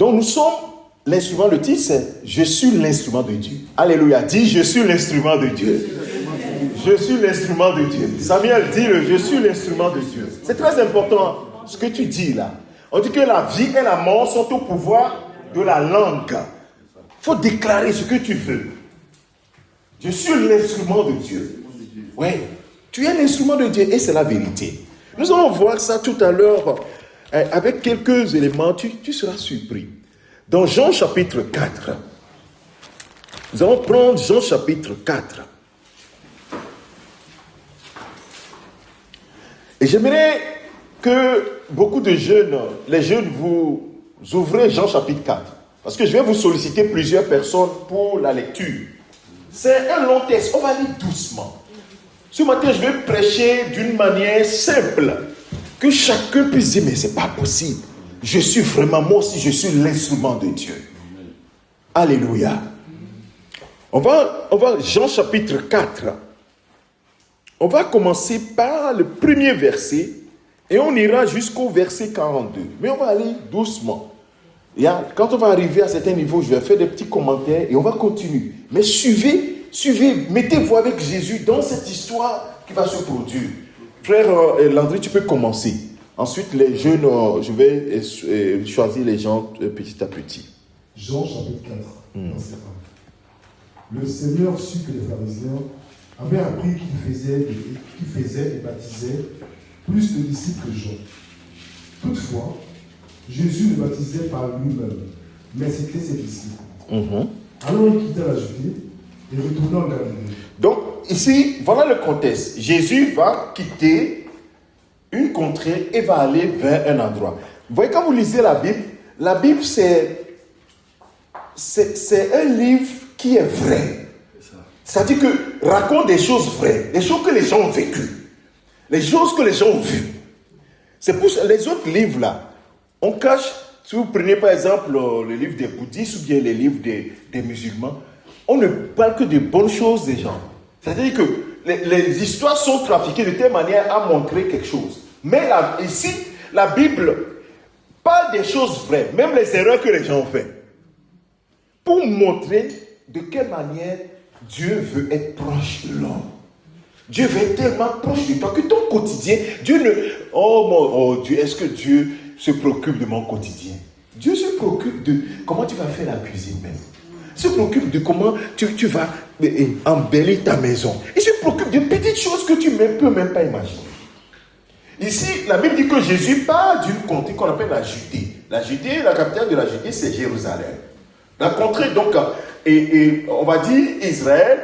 Donc nous sommes l'instrument, le titre c'est « Je suis l'instrument de Dieu ». Alléluia, dis « Je suis l'instrument de Dieu ». Je suis l'instrument de Dieu. Samuel dit « Je suis l'instrument de Dieu ». C'est très important ce que tu dis là. On dit que la vie et la mort sont au pouvoir de la langue. Il faut déclarer ce que tu veux. Je suis l'instrument de Dieu. Oui, tu es l'instrument de Dieu et c'est la vérité. Nous allons voir ça tout à l'heure avec quelques éléments. Tu seras surpris. Dans Jean chapitre 4, nous allons prendre Jean chapitre 4. Et j'aimerais que beaucoup de jeunes, les jeunes, vous ouvrez Jean chapitre 4. Parce que je vais vous solliciter plusieurs personnes pour la lecture. C'est un long texte, on va lire doucement. Ce matin, je vais prêcher d'une manière simple. Que chacun puisse dire, mais c'est pas possible. Je suis vraiment, moi aussi, je suis l'instrument de Dieu. Alléluia. On va Jean chapitre 4. On va commencer par le premier verset et on ira jusqu'au verset 42. Mais on va aller doucement. Quand on va arriver à certains niveaux, je vais faire des petits commentaires et on va continuer. Mais suivez, mettez-vous avec Jésus dans cette histoire qui va se produire. Frère Landry, tu peux commencer. Ensuite, les jeunes, je vais choisir les gens petit à petit. Jean chapitre 4, verset 1. Le Seigneur sut que les pharisiens avaient appris qu'il faisait et baptisait plus de disciples que Jean. Toutefois, Jésus ne baptisait pas lui-même, mais c'était ses disciples. Alors il quitta la Judée et retourna en Galilée. Donc, ici, voilà le contexte. Jésus va quitter une contrée et va aller vers un endroit. Vous voyez, quand vous lisez la Bible, c'est un livre qui est vrai. C'est-à-dire que raconte des choses vraies, des choses que les gens ont vécues, les choses que les gens ont vues. C'est pour les autres livres là, on cache, si vous prenez par exemple le livre des bouddhistes ou bien les livres des musulmans, on ne parle que de bonnes choses des gens. C'est-à-dire que les histoires sont trafiquées de telle manière à montrer quelque chose. Mais là, ici, la Bible parle des choses vraies, même les erreurs que les gens ont faites, pour montrer de quelle manière Dieu veut être proche de l'homme. Dieu veut être tellement proche de toi que ton quotidien, Dieu ne... Oh Dieu, est-ce que Dieu se préoccupe de mon quotidien? Dieu se préoccupe de comment tu vas faire la cuisine même. Il se préoccupe de comment tu vas embellir ta maison. Il se préoccupe de petites choses que tu ne peux même pas imaginer. Ici, la Bible dit que Jésus part d'une contrée qu'on appelle la Judée. La Judée, la capitale de la Judée, c'est Jérusalem. La contrée, donc, et on va dire Israël,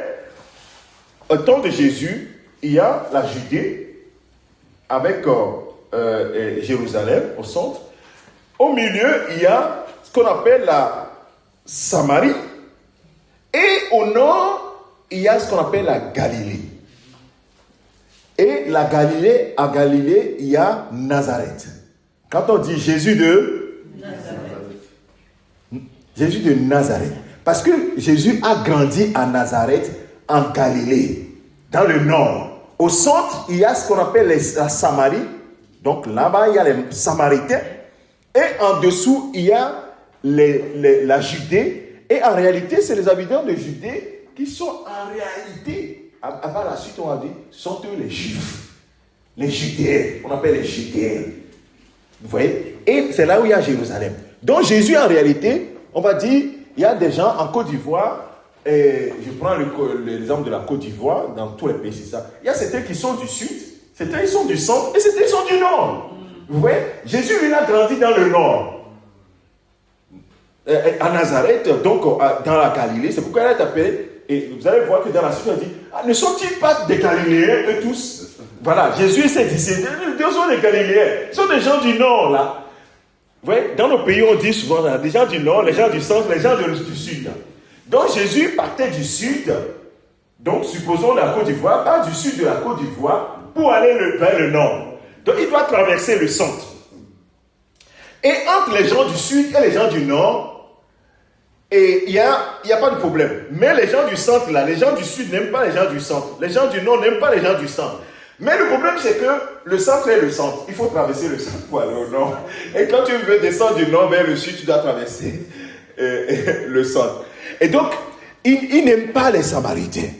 au temps de Jésus, il y a la Judée avec Jérusalem au centre. Au milieu, il y a ce qu'on appelle la Samarie. Et au nord, il y a ce qu'on appelle la Galilée. Et la Galilée, à Galilée, il y a Nazareth. Quand on dit Jésus de Nazareth. Jésus de Nazareth. Parce que Jésus a grandi à Nazareth, en Galilée, dans le nord. Au centre, il y a ce qu'on appelle la Samarie. Donc là-bas, il y a les Samaritains. Et en dessous, il y a la Judée. Et en réalité, c'est les habitants de Judée qui sont en réalité, avant la suite, on va dire, ce sont eux les Juifs. Les Judéens, on appelle les Judéens. Vous voyez? Et c'est là où il y a Jérusalem. Donc Jésus, en réalité, on va dire, il y a des gens en Côte d'Ivoire, et je prends l'exemple de la Côte d'Ivoire, dans tous les pays, c'est ça. Il y a certains qui sont du sud, certains ils sont du centre, et certains ils sont du nord. Vous voyez? Jésus, il a grandi dans le nord. À Nazareth, donc dans la Galilée, c'est pourquoi il est appelé, et vous allez voir que dans la suite, on dit, ne sont-ils pas des Galiléens, eux tous? Voilà, Jésus et ses disciples, ils sont des Galiléens, ils sont des gens du nord, là. Vous voyez, dans nos pays, on dit souvent, là, les gens du nord, les gens du centre, les gens du sud. Là. Donc Jésus partait du sud, donc supposons la Côte d'Ivoire, part du sud de la Côte d'Ivoire pour aller vers le nord. Donc il doit traverser le centre. Et entre les gens du sud et les gens du nord, et il n'y a pas de problème. Mais les gens du centre, là, les gens du sud n'aiment pas les gens du centre. Les gens du nord n'aiment pas les gens du centre. Mais le problème, c'est que le centre est le centre. Il faut traverser le centre pour aller au nord. Et quand tu veux descendre du nord vers le sud, tu dois traverser le centre. Et donc, ils n'aiment pas les Samaritains.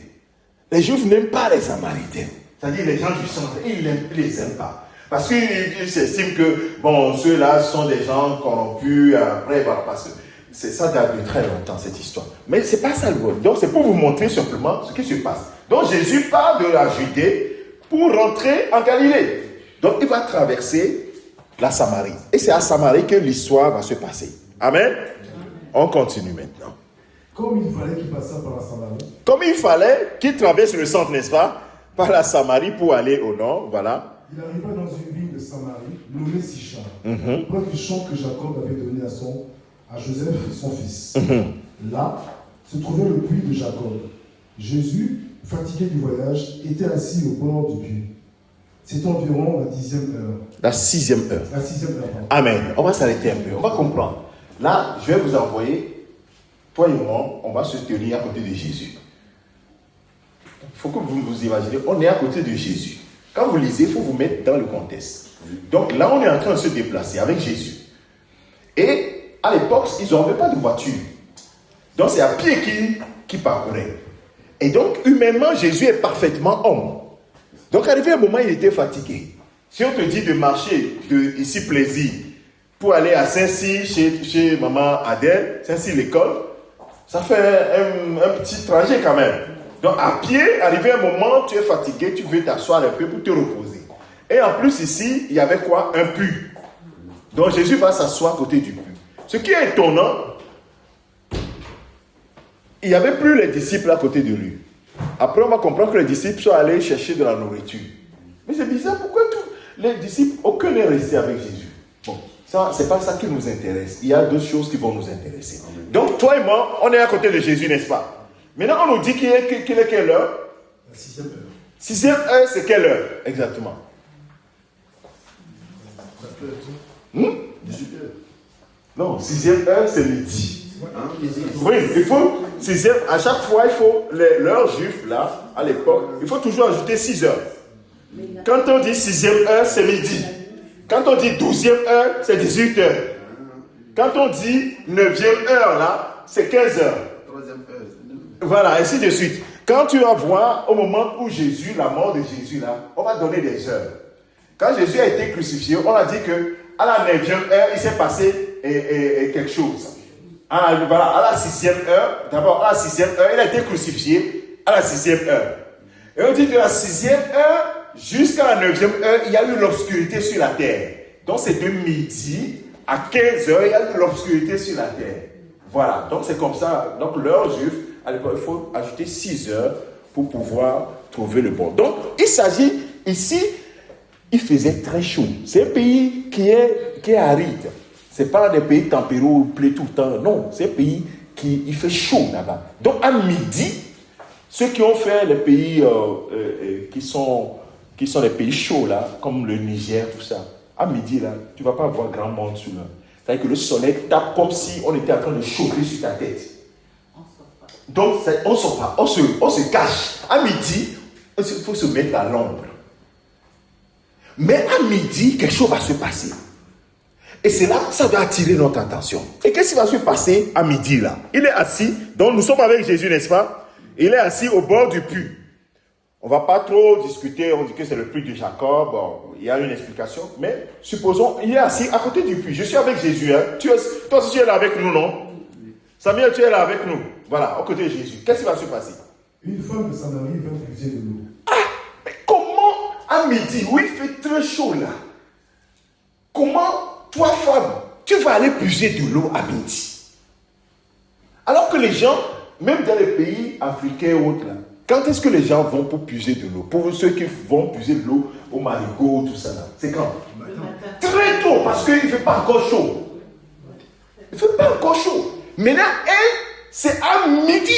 Les Juifs n'aiment pas les Samaritains. C'est-à-dire les gens du centre, ils ne les aiment pas. Parce qu'ils s'estiment que, bon, ceux-là sont des gens corrompus. Après, bah, parce que ça date de très longtemps, cette histoire. Mais ce n'est pas ça le vote. Donc, c'est pour vous montrer simplement ce qui se passe. Donc, Jésus part de la Judée pour rentrer en Galilée. Donc, il va traverser la Samarie. Et c'est à Samarie que l'histoire va se passer. Amen. On continue maintenant. Comme il fallait qu'il passe par la Samarie. Comme il fallait qu'il traverse le centre, n'est-ce pas, par la Samarie pour aller au nord, voilà. Il arriva dans une ville de Samarie, nommée Sichar, près du champ que Jacob avait donné à Joseph, son fils. Là se trouvait le puits de Jacob. Jésus, fatigué du voyage, était assis au bord du puits. C'est environ la 10e heure. La 6e heure. La 6e heure, pardon. Amen. On va s'arrêter un peu, on va comprendre. Là, je vais vous envoyer, toi et moi, on va se tenir à côté de Jésus. Il faut que vous vous imaginez, on est à côté de Jésus. Quand vous lisez, il faut vous mettre dans le contexte. Donc là, on est en train de se déplacer avec Jésus. Et à l'époque, ils n'avaient pas de voiture. Donc c'est à pied qu'ils parcouraient. Et donc, humainement, Jésus est parfaitement homme. Donc, arrivé un moment, il était fatigué. Si on te dit de marcher de ici Plaisir pour aller à Saint-Cyr chez maman Adèle, Saint-Cyr l'école, ça fait un petit trajet quand même. Donc, à pied, arrivé un moment, tu es fatigué, tu veux t'asseoir un peu pour te reposer. Et en plus, ici, il y avait quoi? Un puits. Donc, Jésus va s'asseoir à côté du puits. Ce qui est étonnant, il n'y avait plus les disciples à côté de lui. Après, on va comprendre que les disciples sont allés chercher de la nourriture. Mais c'est bizarre, pourquoi tous les disciples, aucun n'est resté avec Jésus? Bon, ça, c'est pas ça qui nous intéresse. Il y a d'autres choses qui vont nous intéresser. Donc, toi et moi, on est à côté de Jésus, n'est-ce pas? Maintenant, on nous dit qu'il est quelle heure? La 6e heure. 6e heure, c'est quelle heure exactement? 18 heures. Non, 6e heure, c'est midi. Oui, il faut, 6e, à chaque fois, il faut, l'heure juive, là, à l'époque, il faut toujours ajouter 6 heures. Quand on dit 6e heure, c'est midi. Quand on dit 12e heure, c'est 18 heures. Quand on dit 9e heure, là, c'est 15 heures. 3e heure. Voilà, ainsi de suite. Quand tu vas voir, au moment où Jésus, la mort de Jésus, là, on va donner des heures. Quand Jésus a été crucifié, on a dit que à la 9e heure, il s'est passé quelque chose. Voilà, à la 6e heure, d'abord à la 6e heure, il a été crucifié à la 6e heure. Et on dit que la 6e heure jusqu'à la 9e heure, il y a eu l'obscurité sur la terre. Donc c'est de midi à 15 heures, il y a eu l'obscurité sur la terre. Voilà, donc c'est comme ça. Donc l'heure juive, à l'époque, il faut ajouter 6 heures pour pouvoir trouver le bon. Donc il s'agit ici, il faisait très chaud. C'est un pays qui est aride. Ce n'est pas des pays tempérés où il pleut tout le temps. Non, c'est un pays qui il fait chaud là-bas. Donc à midi, ceux qui ont fait les pays qui sont les pays chauds là, comme le Niger, tout ça, à midi là, tu ne vas pas voir grand monde sur là. C'est-à-dire que le soleil tape comme si on était en train de chauffer sur ta tête. Donc on ne sort pas, on se cache. À midi, il faut se mettre à l'ombre. Mais à midi, quelque chose va se passer. Et c'est là que ça va attirer notre attention. Et qu'est-ce qui va se passer à midi là? Il est assis, donc nous sommes avec Jésus, n'est-ce pas? Il est assis au bord du puits. On ne va pas trop discuter, on dit que c'est le puits de Jacob, bon, il y a une explication, mais supposons, il est assis à côté du puits. Je suis avec Jésus, hein? Toi aussi tu es là avec nous, non? Samuel, tu es là avec nous. Voilà, à côté de Jésus. Qu'est-ce qui va se passer? Une femme de Samarie vint puiser de l'eau. Ah, mais comment à midi, où il fait très chaud là, comment toi, femme, tu vas aller puiser de l'eau à midi? Alors que les gens, même dans les pays africains et autres là, quand est-ce que les gens vont pour puiser de l'eau? Pour ceux qui vont puiser de l'eau au marigot, tout ça là, c'est quand? Très tôt, parce qu'il ne fait pas encore chaud. Il ne fait pas encore chaud. Maintenant, elle, c'est à midi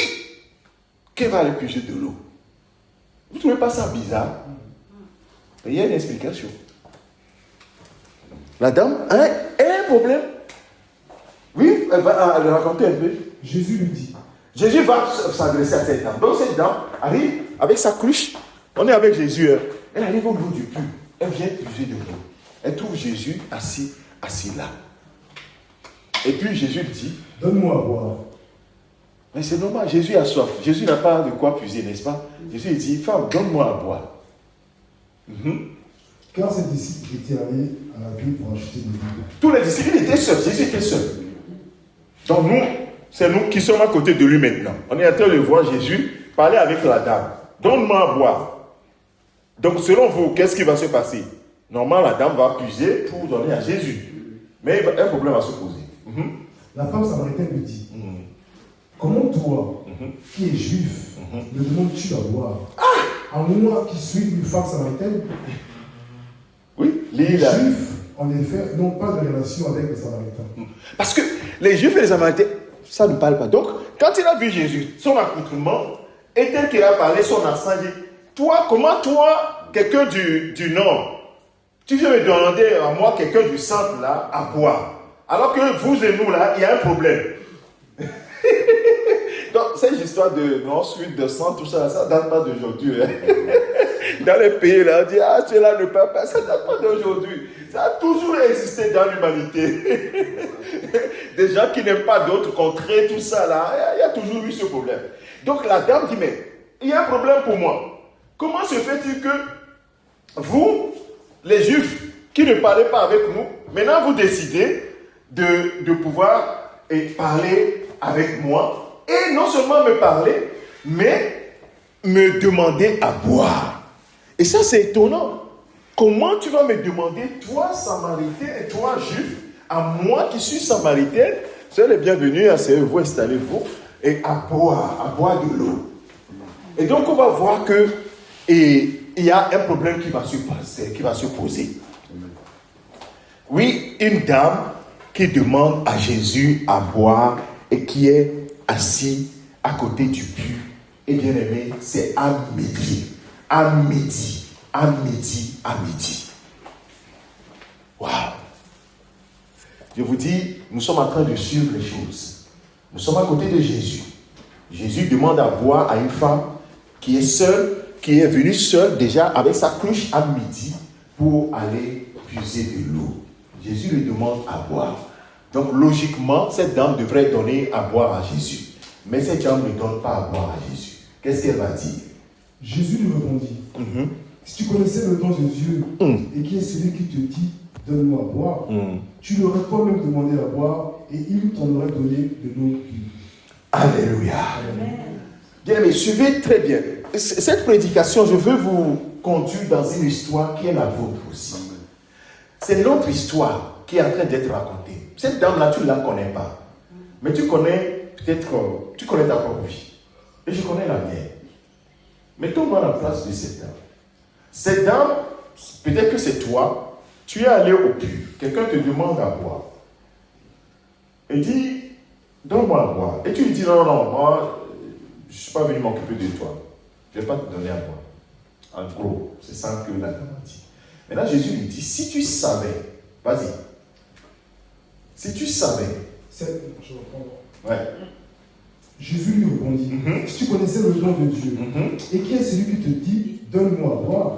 qu'elle va aller puiser de l'eau. Vous ne trouvez pas ça bizarre? Il y a une explication. La dame, elle a un problème. Oui, elle va le raconter un peu. Jésus lui dit. Jésus va s'adresser à cette dame. Donc cette dame arrive avec sa cruche. On est avec Jésus. Hein. Elle arrive au niveau du puits. Elle vient puiser de l'eau. Elle trouve Jésus assis là. Et puis Jésus lui dit, donne-moi à boire. Mais c'est normal, Jésus a soif. Jésus n'a pas de quoi puiser, n'est-ce pas? Jésus lui dit, femme, donne-moi à boire. Car ses disciples étaient allés à la ville pour acheter des vivres. Tous les disciples étaient seuls, Jésus était seul. Donc nous, c'est nous qui sommes à côté de lui maintenant. On est en train de voir Jésus parler avec la dame. Donne-moi à boire. Donc selon vous, qu'est-ce qui va se passer? Normalement, la dame va puiser pour donner à Jésus. Mais un problème va se poser. La femme samaritaine lui dit, comment toi, qui es juif, me demandes-tu à boire? À moi qui suis une femme samaritaine? Oui, Les juifs, en effet, n'ont pas de relation avec les samaritains. Parce que les juifs et les samaritains, ça ne parle pas. Donc, quand il a vu Jésus, son accoutrement, et tel qu'il a parlé, son accent, il dit, comment toi, quelqu'un du nord, tu viens me demander à moi, quelqu'un du centre là, à boire. Alors que vous et nous là, il y a un problème. Donc, cette histoire de suite de sang, tout ça, ça ne date pas d'aujourd'hui. Hein. Dans les pays là, on dit, cela ne peut pas, ça ne date pas d'aujourd'hui. Ça a toujours existé dans l'humanité. Des gens qui n'aiment pas d'autres contrées, tout ça là, il y a toujours eu ce problème. Donc la dame dit, mais il y a un problème pour moi. Comment se fait-il que vous, les juifs, qui ne parlez pas avec nous, maintenant vous décidez de pouvoir parler avec moi, et non seulement me parler, mais me demander à boire. Et ça, c'est étonnant. Comment tu vas me demander, toi, samaritain, et toi, juif, à moi qui suis samaritaine, soyez les bienvenus, asseyez-vous, installez-vous, et à boire de l'eau. Et donc, on va voir que il y a un problème qui va se passer, qui va se poser. Oui, une dame qui demande à Jésus à boire et qui est assis à côté du puits. Et bien aimé, c'est à midi. Waouh! Je vous dis, nous sommes en train de suivre les choses. Nous sommes à côté de Jésus. Jésus demande à boire à une femme qui est seule, qui est venue seule déjà avec sa cruche à midi pour aller puiser de l'eau. Jésus lui demande à boire. Donc logiquement, cette dame devrait donner à boire à Jésus. Mais cette dame ne donne pas à boire à Jésus. Qu'est-ce qu'elle va dire? Jésus lui répondit, si tu connaissais le don de Dieu et qui est celui qui te dit, donne-moi à boire, tu l'aurais toi-même demandé à boire et il t'en aurait donné de l'eau vive. Alléluia. Bien aimé, suivez très bien. Cette prédication, je veux vous conduire dans une histoire qui est la vôtre aussi. C'est notre histoire qui est en train d'être racontée. Cette dame-là, tu ne la connais pas. Mais tu connais peut-être, tu connais ta propre vie. Et je connais la mienne. Mettons-moi à la place de cette dame. Cette dame, peut-être que c'est toi, tu es allé au puits. Quelqu'un te demande à boire. Il dit, donne-moi à boire. Et tu lui dis, non, moi, je ne suis pas venu m'occuper de toi. Je ne vais pas te donner à boire. En gros, c'est ça que la dame a dit. Maintenant, Jésus lui dit, si tu savais, vas-y. Si tu savais. Je reprends. Ouais. Jésus lui répondit, si tu connaissais le don de Dieu, et qui est celui qui te dit, donne-moi à boire,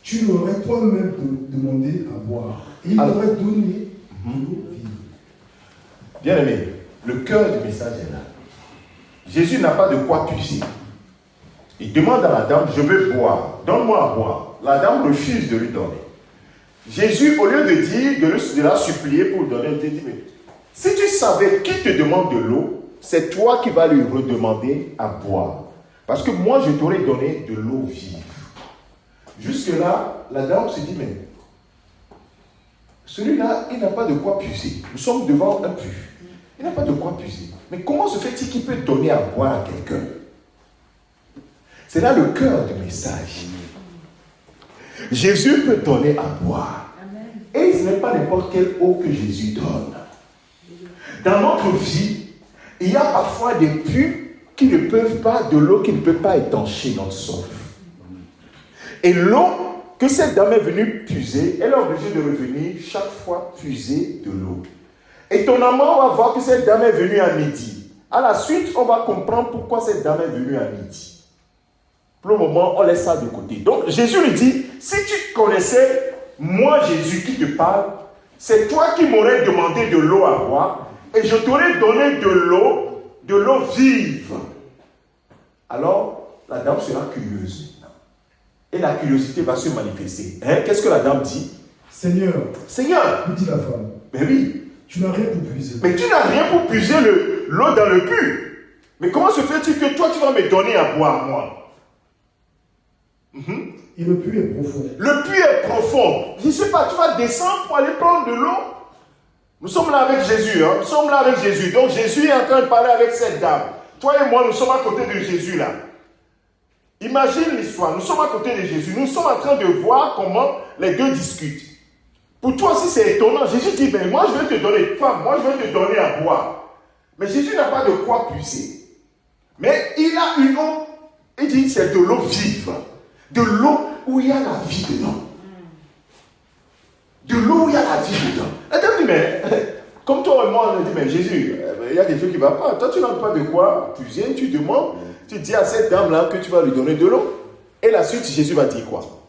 tu l'aurais toi-même demandé à boire. Et il t'aurait donné de l'eau vive. Bien aimé, le cœur du message est là. Jésus n'a pas de quoi puiser. Il demande à la dame, je veux boire, donne-moi à boire. La dame refuse de lui donner. Jésus, au lieu de dire, de la supplier pour donner, il te dit, mais si tu savais qui te demande de l'eau, c'est toi qui vas lui redemander à boire. Parce que moi, je t'aurais donné de l'eau vive. Jusque-là, la dame se dit, mais celui-là, il n'a pas de quoi puiser. Nous sommes devant un puits. Il n'a pas de quoi puiser. Mais comment se fait-il qu'il peut donner à boire à quelqu'un? C'est là le cœur du message. Jésus peut donner à boire. Et ce n'est pas n'importe quelle eau que Jésus donne. Dans notre vie, il y a parfois des puits qui ne peuvent pas, de l'eau qui ne peut pas étancher notre soif. Et l'eau que cette dame est venue puiser, elle est obligée de revenir chaque fois puiser de l'eau. Étonnamment, on va voir que cette dame est venue à midi. À la suite, on va comprendre pourquoi cette dame est venue à midi. Pour le moment, on laisse ça de côté. Donc, Jésus lui dit, si tu connaissais moi Jésus qui te parle, c'est toi qui m'aurais demandé de l'eau à boire et je t'aurais donné de l'eau vive. Alors, la dame sera curieuse. Et la curiosité va se manifester. Hein? Qu'est-ce que la dame dit? Seigneur, lui dit la femme, mais oui, tu n'as rien pour puiser. Mais tu n'as rien pour puiser l'eau dans le puits. Mais comment se fait-il que toi, tu vas me donner à boire, moi? Et le puits est profond. Le puits est profond. Je ne sais pas, tu vas descendre pour aller prendre de l'eau. Nous sommes là avec Jésus. Hein? Nous sommes là avec Jésus. Donc Jésus est en train de parler avec cette dame. Toi et moi, nous sommes à côté de Jésus là. Imagine l'histoire. Nous sommes à côté de Jésus. Nous sommes en train de voir comment les deux discutent. Pour toi aussi, c'est étonnant. Jésus dit, ben, moi je vais te donner, femme, moi je vais te donner à boire. Mais Jésus n'a pas de quoi puiser. Mais il a une eau. Il dit, c'est de l'eau vive. De l'eau où il y a la vie dedans. De l'eau où il y a la vie dedans. Et tu dis, mais, comme toi et moi, on a dit, mais Jésus, il y a des choses qui ne vont pas. Toi, tu n'as pas de quoi puiser. Tu demandes, tu dis à cette dame-là que tu vas lui donner de l'eau. Et la suite, Jésus va dire quoi?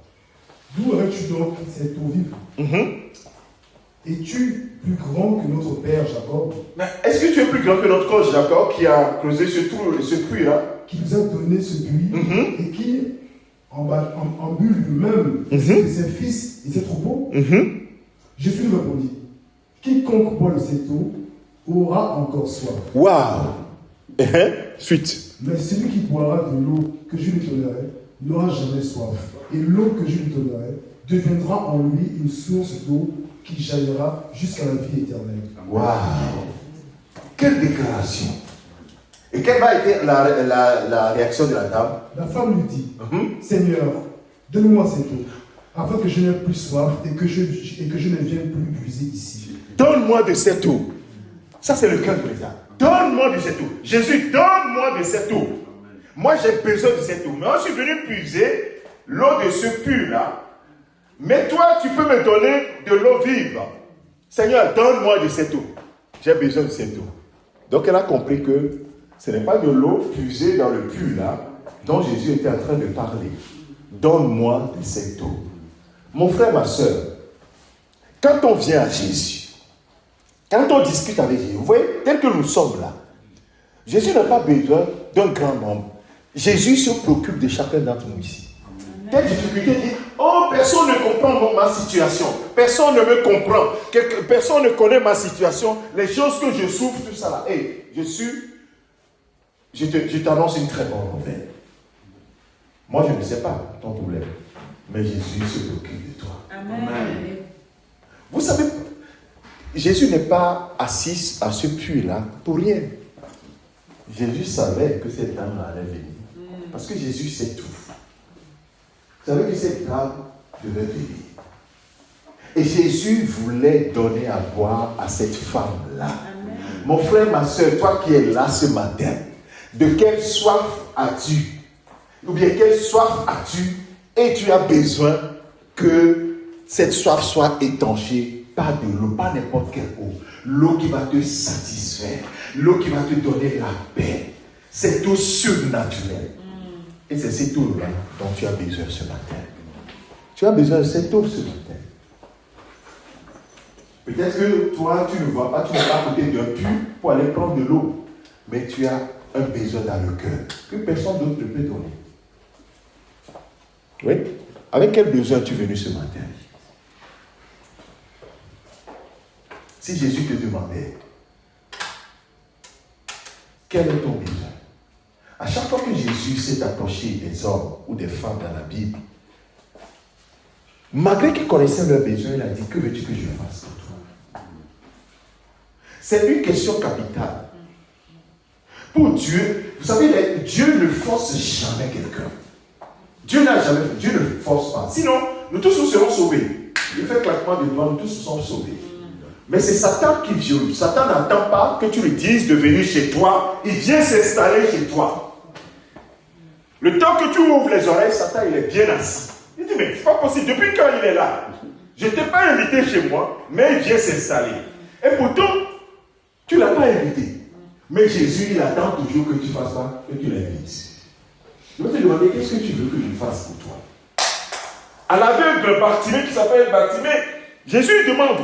D'où aurais-tu donc cette eau vive? Es-tu plus grand que notre père Jacob? Mais est-ce que tu es plus grand que notre père Jacob qui a creusé ce puits-là? Qui nous a donné ce puits et qui en but lui-même de ses fils et ses troupeaux? Jésus lui répondit, quiconque boit de cette eau aura encore soif. Waouh! Suite. Mais celui qui boira de l'eau que je lui donnerai n'aura jamais soif. Et l'eau que je lui donnerai deviendra en lui une source d'eau qui jaillira jusqu'à la vie éternelle. Waouh! Quelle déclaration! Et quelle va être la réaction de la dame? La femme lui dit, Seigneur, donne-moi cette eau, afin que je n'ai plus soif et que je ne vienne plus puiser ici. Donne-moi de cette eau. Ça, c'est le cœur de l'État. Donne-moi de cette eau. Jésus, donne-moi de cette eau. Moi, j'ai besoin de cette eau. Mais je suis venu puiser l'eau de ce puits-là. Mais toi, tu peux me donner de l'eau vive. Seigneur, donne-moi de cette eau. J'ai besoin de cette eau. Donc, elle a compris que ce n'est pas de l'eau puisée dans le puits-là dont Jésus était en train de parler. Donne-moi de cette eau. Mon frère, ma soeur, quand on vient à Jésus, quand on discute avec Jésus, vous voyez, tel que nous sommes là, Jésus n'a pas besoin d'un grand nombre. Jésus se préoccupe de chacun d'entre nous ici. Quelle difficulté dit, oh, personne ne comprend ma situation. Personne ne me comprend. Personne ne connaît ma situation. Les choses que je souffre, tout ça là. Hey, je t'annonce une très bonne nouvelle. Moi, je ne sais pas ton problème. Mais Jésus se préoccupe de toi. Amen. Vous savez, Jésus n'est pas assis à ce puits-là pour rien. Jésus savait que cette dame allait venir. Parce que Jésus sait tout. Vous savez que cette dame devait venir. Et Jésus voulait donner à boire à cette femme-là. Mon frère, ma soeur, toi qui es là ce matin, de quelle soif as-tu? Ou bien quelle soif as-tu? Et tu as besoin que cette soif soit étanchée par de l'eau, pas n'importe quelle eau. L'eau qui va te satisfaire, l'eau qui va te donner la paix. Cette eau surnaturelle. Et c'est cette eau-là dont tu as besoin ce matin. Tu as besoin de cette eau ce matin. Peut-être que toi, tu ne vois pas, tu n'es pas à côté d'un puits pour aller prendre de l'eau. Mais tu as un besoin dans le cœur que personne d'autre ne peut donner. Oui? Avec quel besoin es-tu venu ce matin? Si Jésus te demandait, quel est ton besoin? À chaque fois que Jésus s'est approché des hommes ou des femmes dans la Bible, malgré qu'il connaissait leurs besoins, il a dit, que veux-tu que je fasse pour toi? C'est une question capitale. Pour Dieu, vous savez, Dieu ne force jamais quelqu'un. Dieu ne force pas. Sinon, nous tous nous serons sauvés. Il fait claquement de doigts, nous tous sommes sauvés. Mais c'est Satan qui viole. Satan n'attend pas que tu lui dises de venir chez toi. Il vient s'installer chez toi. Le temps que tu ouvres les oreilles, Satan, il est bien assis. Il dit, mais c'est pas possible. Depuis quand il est là? Je ne t'ai pas invité chez moi, mais il vient s'installer. Et pourtant, tu ne l'as pas invité. Mais Jésus, il attend toujours que tu fasses ça, que tu l'invites. Je vais te demander, qu'est-ce que tu veux que je fasse pour toi? À l'aveugle Bartimée qui s'appelle Bartimée, Jésus lui demande.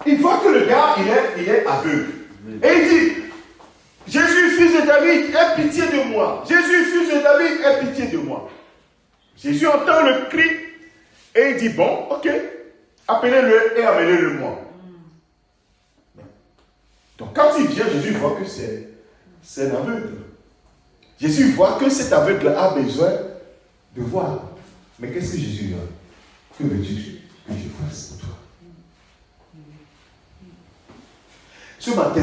Il voit que le gars, il est aveugle. Et il dit, Jésus, fils de David, aie pitié de moi. Jésus, fils de David, aie pitié de moi. Jésus entend le cri et il dit, bon, ok, appelez-le et amenez-le moi. Donc quand il vient, Jésus voit que c'est un aveugle. Jésus voit que cet aveugle a besoin de voir. Mais qu'est-ce que Jésus a? Que veux-tu que je fasse pour toi? Ce matin,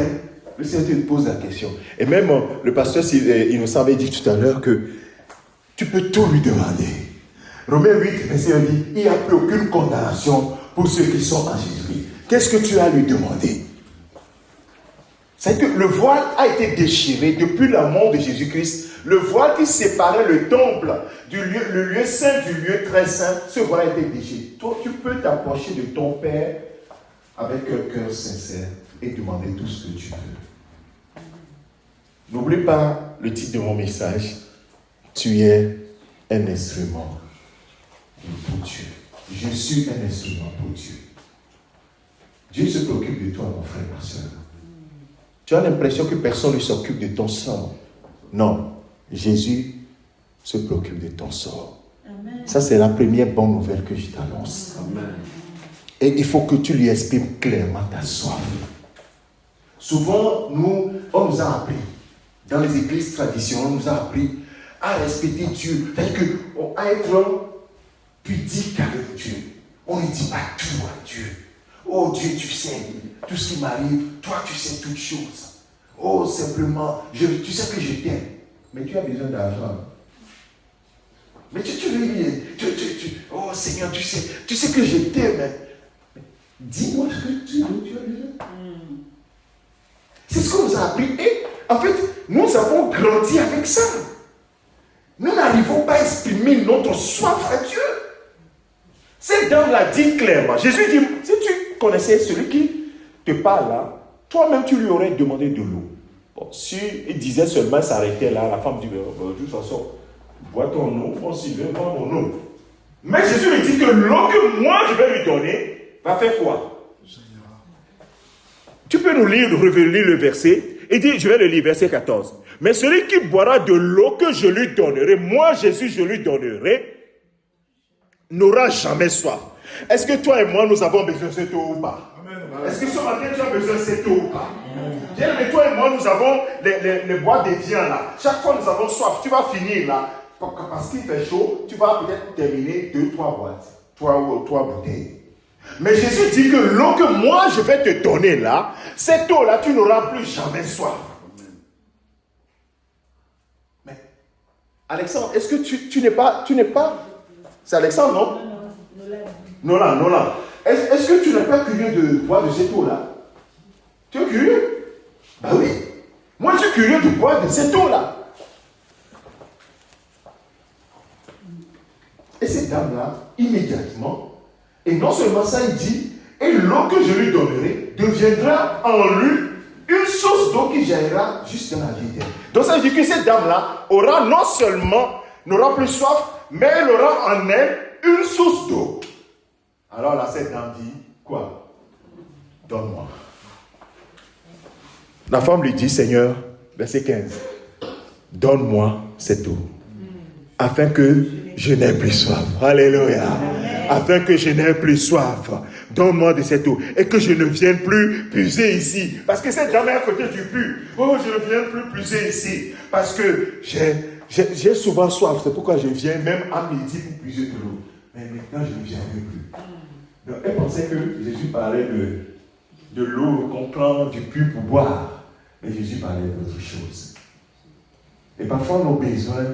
le Seigneur te pose la question. Et même le pasteur il nous avait dit tout à l'heure que tu peux tout lui demander. Romains 8, verset 1 dit, il n'y a plus aucune condamnation pour ceux qui sont en Jésus-Christ. Qu'est-ce que tu as à lui demander? C'est que le voile a été déchiré depuis la mort de Jésus-Christ. Le voile qui séparait le temple, le lieu saint du lieu très saint, ce voile a été déchiré. Toi, tu peux t'approcher de ton Père avec un cœur sincère et demander tout ce que tu veux. N'oublie pas le titre de mon message. Tu es un instrument pour Dieu. Je suis un instrument pour Dieu. Dieu se préoccupe de toi, mon frère, ma soeur. Tu as l'impression que personne ne s'occupe de ton sort. Non, Jésus se préoccupe de ton sort. Amen. Ça, c'est la première bonne nouvelle que je t'annonce. Amen. Et il faut que tu lui exprimes clairement ta soif. Souvent, on nous a appris, dans les églises traditionnelles, on nous a appris à respecter Dieu, à être pudique avec Dieu. On ne dit pas tout à Dieu. Oh Dieu, tu sais tout ce qui m'arrive, toi tu sais toutes choses. Oh, simplement, tu sais que je t'aime, mais tu as besoin d'argent. Mais tu oh Seigneur, tu sais que je t'aime. Mais dis-moi ce que tu as besoin. C'est ce qu'on nous a appris. Et en fait, nous avons grandi avec ça. Nous n'arrivons pas à exprimer notre soif à Dieu. Cette dame l'a dit clairement. Jésus dit, si tu connaissais celui qui te parle là, toi-même tu lui aurais demandé de l'eau. Bon, si il disait seulement s'arrêter là, la femme dit, de toute façon, bois ton eau, on s'y veut, bois mon eau. Mais Jésus lui dit que l'eau que moi je vais lui donner, va faire quoi? Tu peux nous relire le verset. Il dit, je vais le lire, verset 14. Mais celui qui boira de l'eau que je lui donnerai, moi Jésus je lui donnerai, n'aura jamais soif. Est-ce que toi et moi, nous avons besoin de cette eau ou pas? Amen. Est-ce que ce matin, tu as besoin de cette eau ou pas? Bien, mais toi et moi, nous avons les bois des viands là. Chaque fois, nous avons soif. Tu vas finir là. Parce qu'il fait chaud, tu vas peut-être terminer 2-3 boîtes. 3 bouteilles. Mais Jésus dit que l'eau que moi, je vais te donner là, cette eau là, tu n'auras plus jamais soif. Mais, Alexandre, est-ce que tu n'es pas... C'est Alexandre, non? Nolan. Est-ce que tu n'es pas curieux de boire de cette eau-là? Tu es curieux? Ben oui. Moi, je suis curieux de boire de cette eau-là. Et cette dame-là, immédiatement, et non seulement ça, il dit, et l'eau que je lui donnerai deviendra en lui une source d'eau qui jaillira juste dans la vie éternelle. Donc ça veut dire que cette dame-là aura non seulement, n'aura plus soif, mais elle aura en elle une source d'eau. Alors là, cette dame dit, quoi? Donne-moi. La femme lui dit, Seigneur, verset 15, donne-moi cette eau, afin que je n'ai plus soif. Alléluia. Afin que je n'ai plus soif. Donne-moi de cette eau. Et que je ne vienne plus puiser ici. Parce que cette dame est à côté du puits. Oh, je ne viens plus puiser ici. Parce que j'ai souvent soif. C'est pourquoi je viens même à midi pour puiser de l'eau. Mais maintenant, je ne viens plus. Donc, elle pensait que Jésus parlait de l'eau qu'on prend du puits pour boire. Mais Jésus parlait d'autre chose. Et parfois, nos besoins,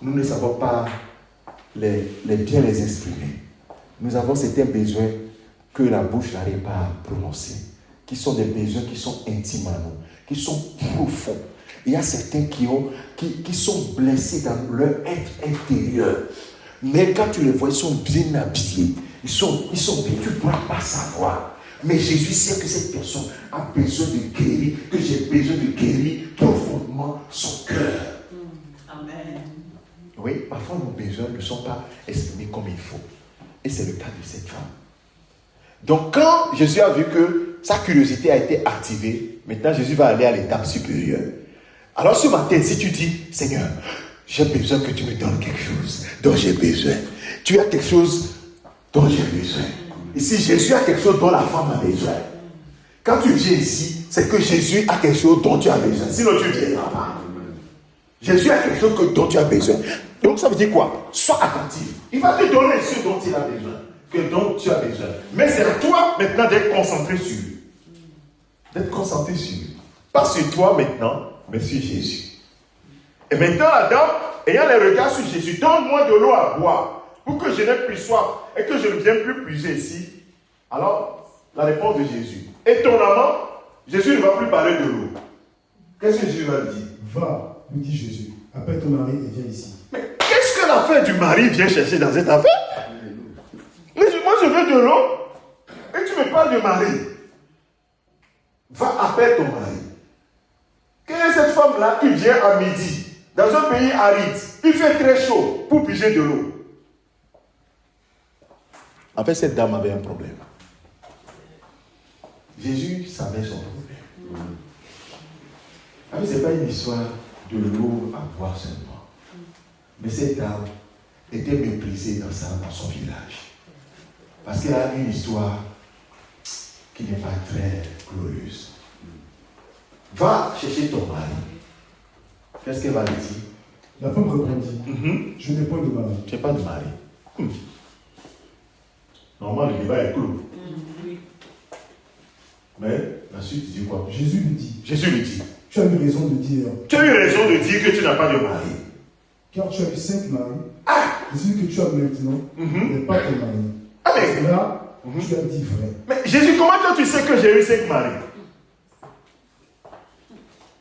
nous ne savons pas bien les exprimer. Nous avons certains besoins que la bouche n'arrive pas à prononcer, qui sont des besoins qui sont intimes à nous, qui sont profonds. Il y a certains qui sont blessés dans leur être intérieur. Mais quand tu les vois, ils sont bien habillés. Ils sont bien, tu ne pourras pas savoir. Mais Jésus sait que cette personne a besoin de guérir, que j'ai besoin de guérir profondément son cœur. Amen. Oui, parfois nos besoins ne sont pas exprimés comme il faut. Et c'est le cas de cette femme. Donc quand Jésus a vu que sa curiosité a été activée, maintenant Jésus va aller à l'étape supérieure. Alors ce matin, si tu dis, Seigneur, j'ai besoin que tu me donnes quelque chose dont j'ai besoin. Tu as quelque chose dont j'ai besoin. Ici, Jésus a quelque chose dont la femme a besoin. Quand tu viens ici, c'est que Jésus a quelque chose dont tu as besoin. Sinon, tu ne viendras pas. Jésus a quelque chose dont tu as besoin. Donc, ça veut dire quoi? Sois attentif. Il va te donner ce dont il a besoin, dont tu as besoin. Mais c'est à toi maintenant d'être concentré sur lui. D'être concentré sur lui. Pas sur toi maintenant, mais sur Jésus. Et maintenant, Adam, ayant les regards sur Jésus, donne-moi de l'eau à boire pour que je n'ai plus soif et que je ne vienne plus puiser ici. Alors, la réponse de Jésus. Étonnamment, Jésus ne va plus parler de l'eau. Qu'est-ce que Jésus va lui dire? Va, lui dit Jésus, appelle ton mari et viens ici. Mais qu'est-ce que l'affaire du mari vient chercher dans cette affaire? Mais moi, je veux de l'eau et tu me parles de mari. Va, appelle ton mari. Quelle est cette femme-là qui vient à midi, dans un pays aride, il fait très chaud, pour piger de l'eau? En fait, cette dame avait un problème. Jésus savait son problème. Ce n'est pas une histoire de l'eau à boire seulement. Mais cette dame était méprisée dans son village. Parce qu'elle a une histoire qui n'est pas très glorieuse. Va chercher ton mari. Qu'est-ce qu'elle va lui dire? La femme répondit, je n'ai point de mari. Tu n'as pas de mari. Normalement, le débat est clos. Mais la suite dit quoi? Jésus lui dit, tu as eu raison de dire que tu n'as pas de mari. Car tu as eu 5 maris. Et celui que tu as maintenant n'est pas ton mari. Mais là, tu as dit vrai. Mais Jésus, comment toi tu sais que j'ai eu 5 maris?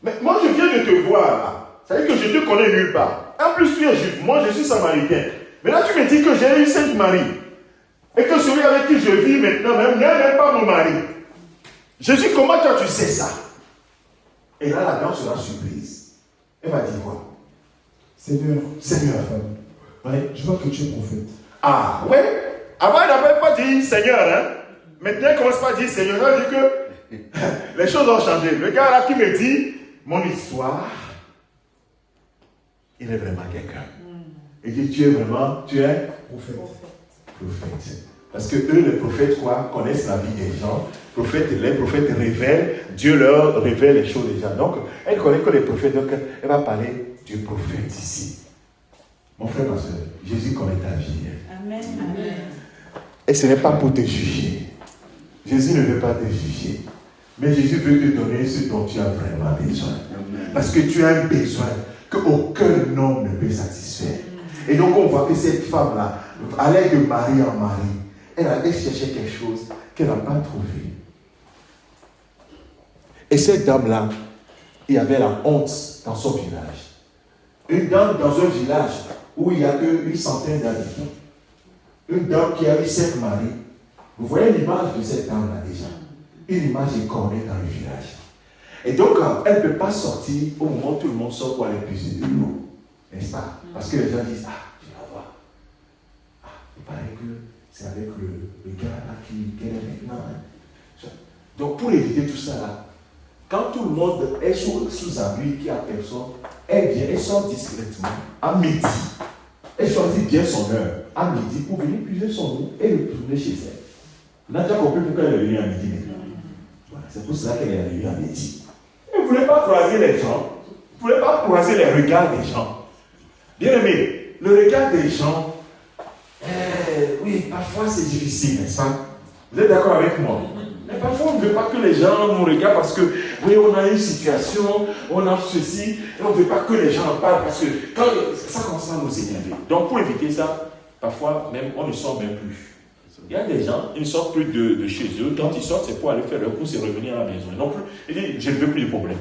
Mais moi je viens de te voir là. Ça veut dire que je te connais nulle part. En plus tu es juif, moi je suis samaritain. Mais là tu me dis que j'ai eu 5 maris. Et que celui avec qui je vis maintenant même n'est même pas mon mari. Jésus, comment toi tu sais ça? Et là la dame sera surprise. Elle va dire quoi? Seigneur, femme. Ouais. Je vois que tu es prophète. Ah, ouais. Avant, il n'avait pas dit Seigneur, hein. Maintenant, il commence pas à dire Seigneur. Il dit que les choses ont changé. Le gars là qui me dit, mon histoire, il est vraiment quelqu'un. Il dit, tu es prophète. Parce que eux, les prophètes, connaissent la vie des gens. Les prophètes révèlent, Dieu leur révèle les choses des gens. Donc, elle connaît que les prophètes, donc elle va parler du prophète ici. Mon frère, ma soeur, Jésus connaît ta vie. Amen. Et ce n'est pas pour te juger. Jésus ne veut pas te juger. Mais Jésus veut te donner ce dont tu as vraiment besoin. Parce que tu as un besoin qu'aucun homme ne peut satisfaire. Et donc on voit que cette femme-là allait de mari en mari. Elle allait chercher quelque chose qu'elle n'a pas trouvé. Et cette dame-là, il y avait la honte dans son village. Une dame dans un village où il n'y a qu'une centaine d'habitants. Une dame qui a eu 5 maris. Vous voyez l'image de cette dame-là déjà. Une image écornée dans le village. Et donc, elle ne peut pas sortir au moment où tout le monde sort pour aller puiser de l'eau. N'est-ce pas? Parce que les gens disent, tu vas voir. Il paraît que c'est avec le gars là qu'elle est maintenant. Hein. Donc, pour éviter tout ça là, quand tout le monde est sous abri, qu'il n'y a personne, elle vient, elle sort discrètement à midi. Elle choisit bien son heure à midi pour venir puiser son eau et retourner chez elle. Vous n'avez pas compris pourquoi elle est venue à midi maintenant. Voilà, c'est pour cela qu'elle est arrivée à midi. Elle ne voulait pas croiser les gens. Elle ne voulait pas croiser les regards des gens. Bien aimé, le regard des gens, oui, parfois c'est difficile, n'est-ce pas? Vous êtes d'accord avec moi? Mais parfois on ne veut pas que les gens nous regardent parce que, oui, on a une situation, on a ceci, et on ne veut pas que les gens en parlent parce que quand ça commence à nous énerver. Donc pour éviter ça, parfois même on ne sort même plus. Il y a des gens, ils ne sortent plus de chez eux. Quand ils sortent, c'est pour aller faire leur course et revenir à la maison. Non plus. Il dit, je ne veux plus de problème.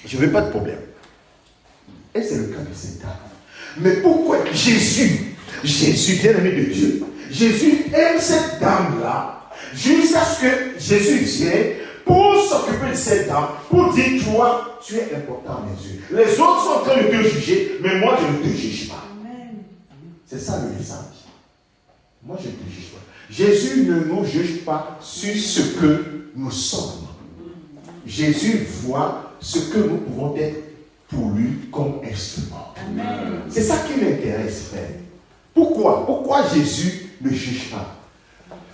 Je ne veux pas de problème. Et c'est le cas de cette dame. Mais pourquoi Jésus, bien aimé de Dieu, Jésus aime cette dame-là jusqu'à ce que Jésus vienne pour s'occuper occupé de cette dame pour dire, toi, tu es important à mes yeux. Les autres sont en train de te juger, mais moi, je ne te juge pas. C'est ça le message. Moi, je ne te juge pas. Jésus ne nous juge pas sur ce que nous sommes. Jésus voit ce que nous pouvons être pour lui comme instrument. Amen. C'est ça qui m'intéresse, frère. Pourquoi? Pourquoi Jésus ne juge pas?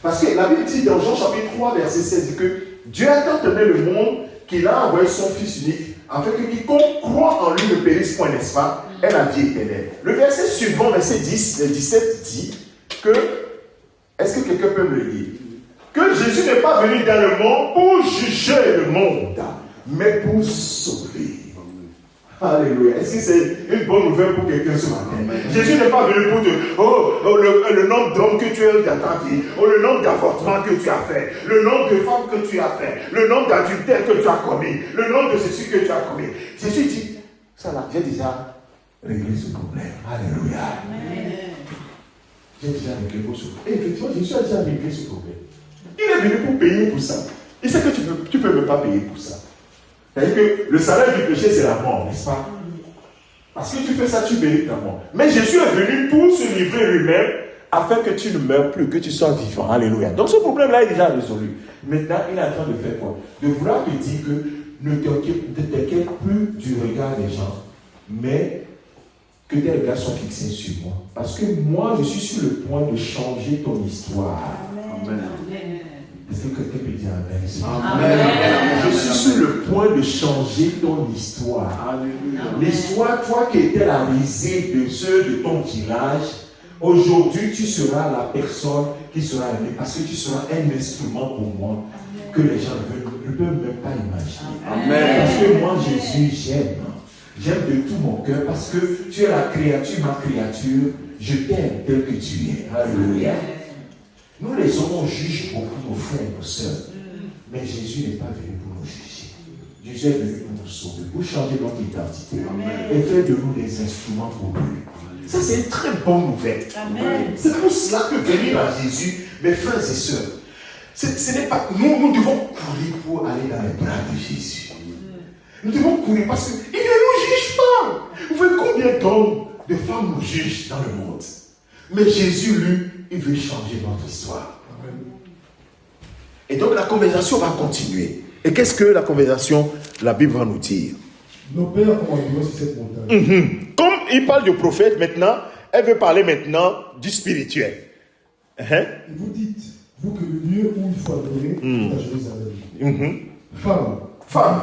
Parce que la Bible dit dans Jean chapitre 3, verset 16, que Dieu a tant aimé le monde qu'il a envoyé son Fils unique, afin que quiconque croit en lui ne périsse point, n'est-ce pas, ait la vie éternelle. Le verset suivant, verset 17, dit que, est-ce que quelqu'un peut me le dire? Que Jésus n'est pas venu dans le monde pour juger le monde, mais pour sauver. Alléluia. Est-ce que c'est une bonne nouvelle pour quelqu'un ce matin? Jésus n'est pas venu pour te le nombre d'hommes que tu as eu dans ta vie, le nombre d'avortements que tu as fait, le nombre de femmes que tu as fait, le nombre d'adultères que tu as commis, le nombre de ceci que tu as commis. Jésus dit, ça là, j'ai déjà réglé ce problème. Alléluia. Amen. J'ai déjà réglé ce problème. Et effectivement, Jésus a déjà réglé ce problème. Il est venu pour payer pour ça. Il sait que tu peux même pas payer pour ça. C'est-à-dire que le salaire du péché, c'est la mort, n'est-ce pas? Parce que tu fais ça, tu mérites la mort. Mais Jésus est venu pour se livrer lui-même afin que tu ne meurs plus, que tu sois vivant. Alléluia. Donc ce problème-là est déjà résolu. Maintenant, il est en train de faire quoi? De vouloir te dire que ne t'inquiète plus du regard des gens, mais que tes regards sont fixés sur moi. Parce que moi, je suis sur le point de changer ton histoire. Amen. Amen. Est-ce que quelqu'un peut dire Amen? Amen. Je suis sur le point de changer ton histoire. Amen. L'histoire, toi qui étais la risée de ceux de ton village, aujourd'hui tu seras la personne qui sera aimée parce que tu seras un instrument pour moi que les gens ne peuvent même pas imaginer. Amen. Parce que moi, Jésus, j'aime de tout mon cœur parce que tu es la créature, ma créature. Je t'aime tel que tu es. Alléluia. Nous les hommes, on juge beaucoup nos frères et nos sœurs. Mais Jésus n'est pas venu pour nous juger. Jésus est venu pour nous sauver, pour changer notre identité. Amen. Et faire de nous des instruments pour lui. Ça, c'est une très bonne nouvelle. Amen. C'est pour cela que venir à Jésus, mes frères et sœurs, ce n'est pas. Nous devons courir pour aller dans les bras de Jésus. Nous devons courir parce qu'il ne nous juge pas. Vous voyez combien d'hommes, de femmes nous jugent dans le monde. Mais Jésus, lui, il veut changer notre histoire. Amen. Et donc la conversation va continuer. Et qu'est-ce que la conversation, la Bible va nous dire? Nos pères ont enduré sur cette montagne. Comme il parle de prophète maintenant, elle veut parler maintenant du spirituel. Et vous dites, vous que le lieu où il faut adorer est à Jérusalem. Femme,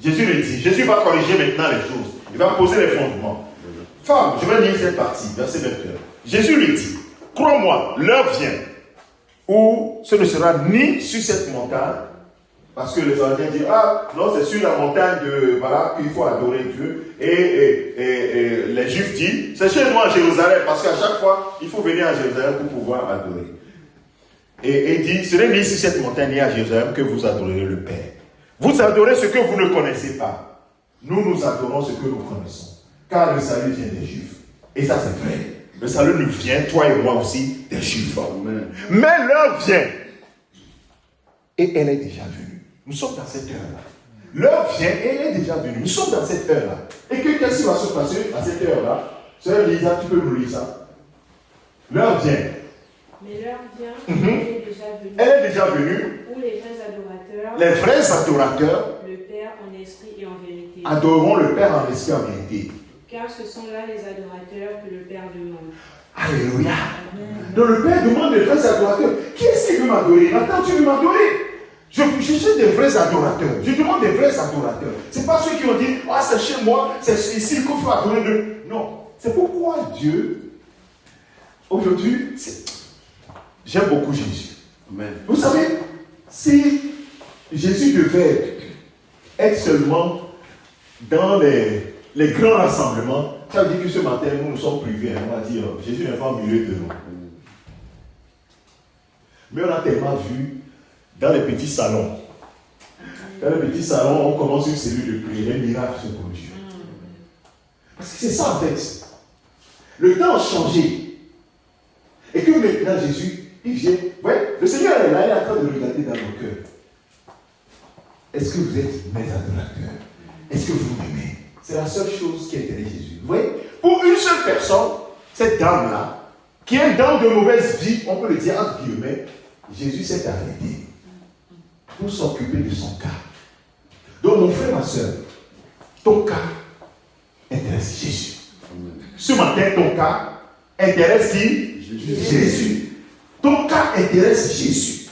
Jésus le dit. Jésus va corriger maintenant les choses. Il va poser les fondements. Femme, je vais lire cette partie, verset 21. Jésus lui dit, crois-moi, l'heure vient où ce ne sera ni sur cette montagne, parce que les Indiens disent, ah non, c'est sur la montagne voilà, qu'il faut adorer Dieu. Et les Juifs disent, c'est chez nous à Jérusalem, parce qu'à chaque fois, il faut venir à Jérusalem pour pouvoir adorer. Et il dit, ce n'est ni sur cette montagne ni à Jérusalem que vous adorerez le Père. Vous adorez ce que vous ne connaissez pas. Nous adorons ce que nous connaissons. Car le salut vient des Juifs. Et ça, c'est vrai. Le salut nous vient, toi et moi aussi, des Juifs. Amen. Mais l'heure vient. Et elle est déjà venue. Nous sommes dans cette heure-là. L'heure vient et elle est déjà venue. Nous sommes dans cette heure-là. Et qu'est-ce qui va se passer à cette heure-là? Sœur Lisa, tu peux nous lire ça? L'heure vient. Mais l'heure vient, elle est déjà venue. Elle est déjà venue. Où les vrais adorateurs, le Père en esprit et en vérité, adoreront le Père en esprit et en vérité. Car ce sont là les adorateurs que le Père demande. Alléluia. Donc le Père demande les vrais adorateurs. Qui est-ce qui veut m'adorer? Maintenant, tu veux m'adorer? Je cherche des vrais adorateurs. Je demande des vrais adorateurs. Ce n'est pas ceux qui ont dit, ah, c'est chez moi, c'est ici qu'il faut adorer. Non. C'est pourquoi Dieu, aujourd'hui, j'aime beaucoup Jésus. Amen. Vous savez, si Jésus devait être seulement dans les grands rassemblements, ça veut dire que ce matin, nous sommes privés. On va dire, Jésus n'est pas au milieu de nous. Mais on a tellement vu dans les petits salons. Dans les petits salons, on commence une cellule de prière, les miracles se produisent. Parce que c'est ça en fait. Le temps a changé. Et que maintenant Jésus, il vient. Ouais, le Seigneur est là, il est en train de regarder dans nos cœurs. est-ce que vous êtes mes adorateurs? Est-ce que vous m'aimez? C'est la seule chose qui intéresse Jésus. Vous voyez? Pour une seule personne, cette dame-là, qui est dans de mauvaises vies, on peut le dire entre guillemets, Jésus s'est arrêté pour s'occuper de son cas. Donc mon frère, ma soeur, ton cas intéresse Jésus. Ce matin, ton cas intéresse qui? Jésus. Ton cas intéresse Jésus.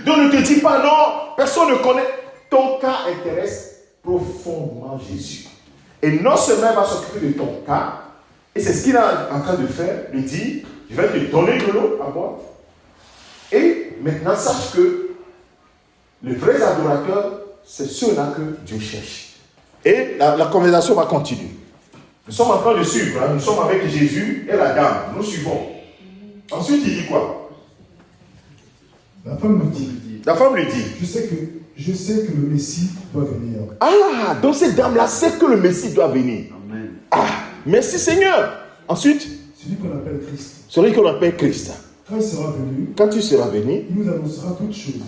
Donc ne te dis pas non, personne ne connaît. Ton cas intéresse profondément Jésus. Et non seulement il va s'occuper de ton cas, et c'est ce qu'il est en train de faire, il dit, je vais te donner de l'eau à boire. Et maintenant, sache que les vrais adorateurs, c'est ceux-là que Dieu cherche. Et la conversation va continuer. Nous sommes en train de suivre, nous sommes avec Jésus et la dame, nous suivons. Ensuite, il dit quoi? La femme lui dit. La femme lui dit. Je sais que le Messie doit venir. Ah, donc cette dame-là sait que le Messie doit venir. Amen. Ah, merci Seigneur. Ensuite, Celui qu'on appelle Christ. celui qu'on appelle Christ. Quand il sera venu, Quand tu seras venu, il nous annoncera toutes choses.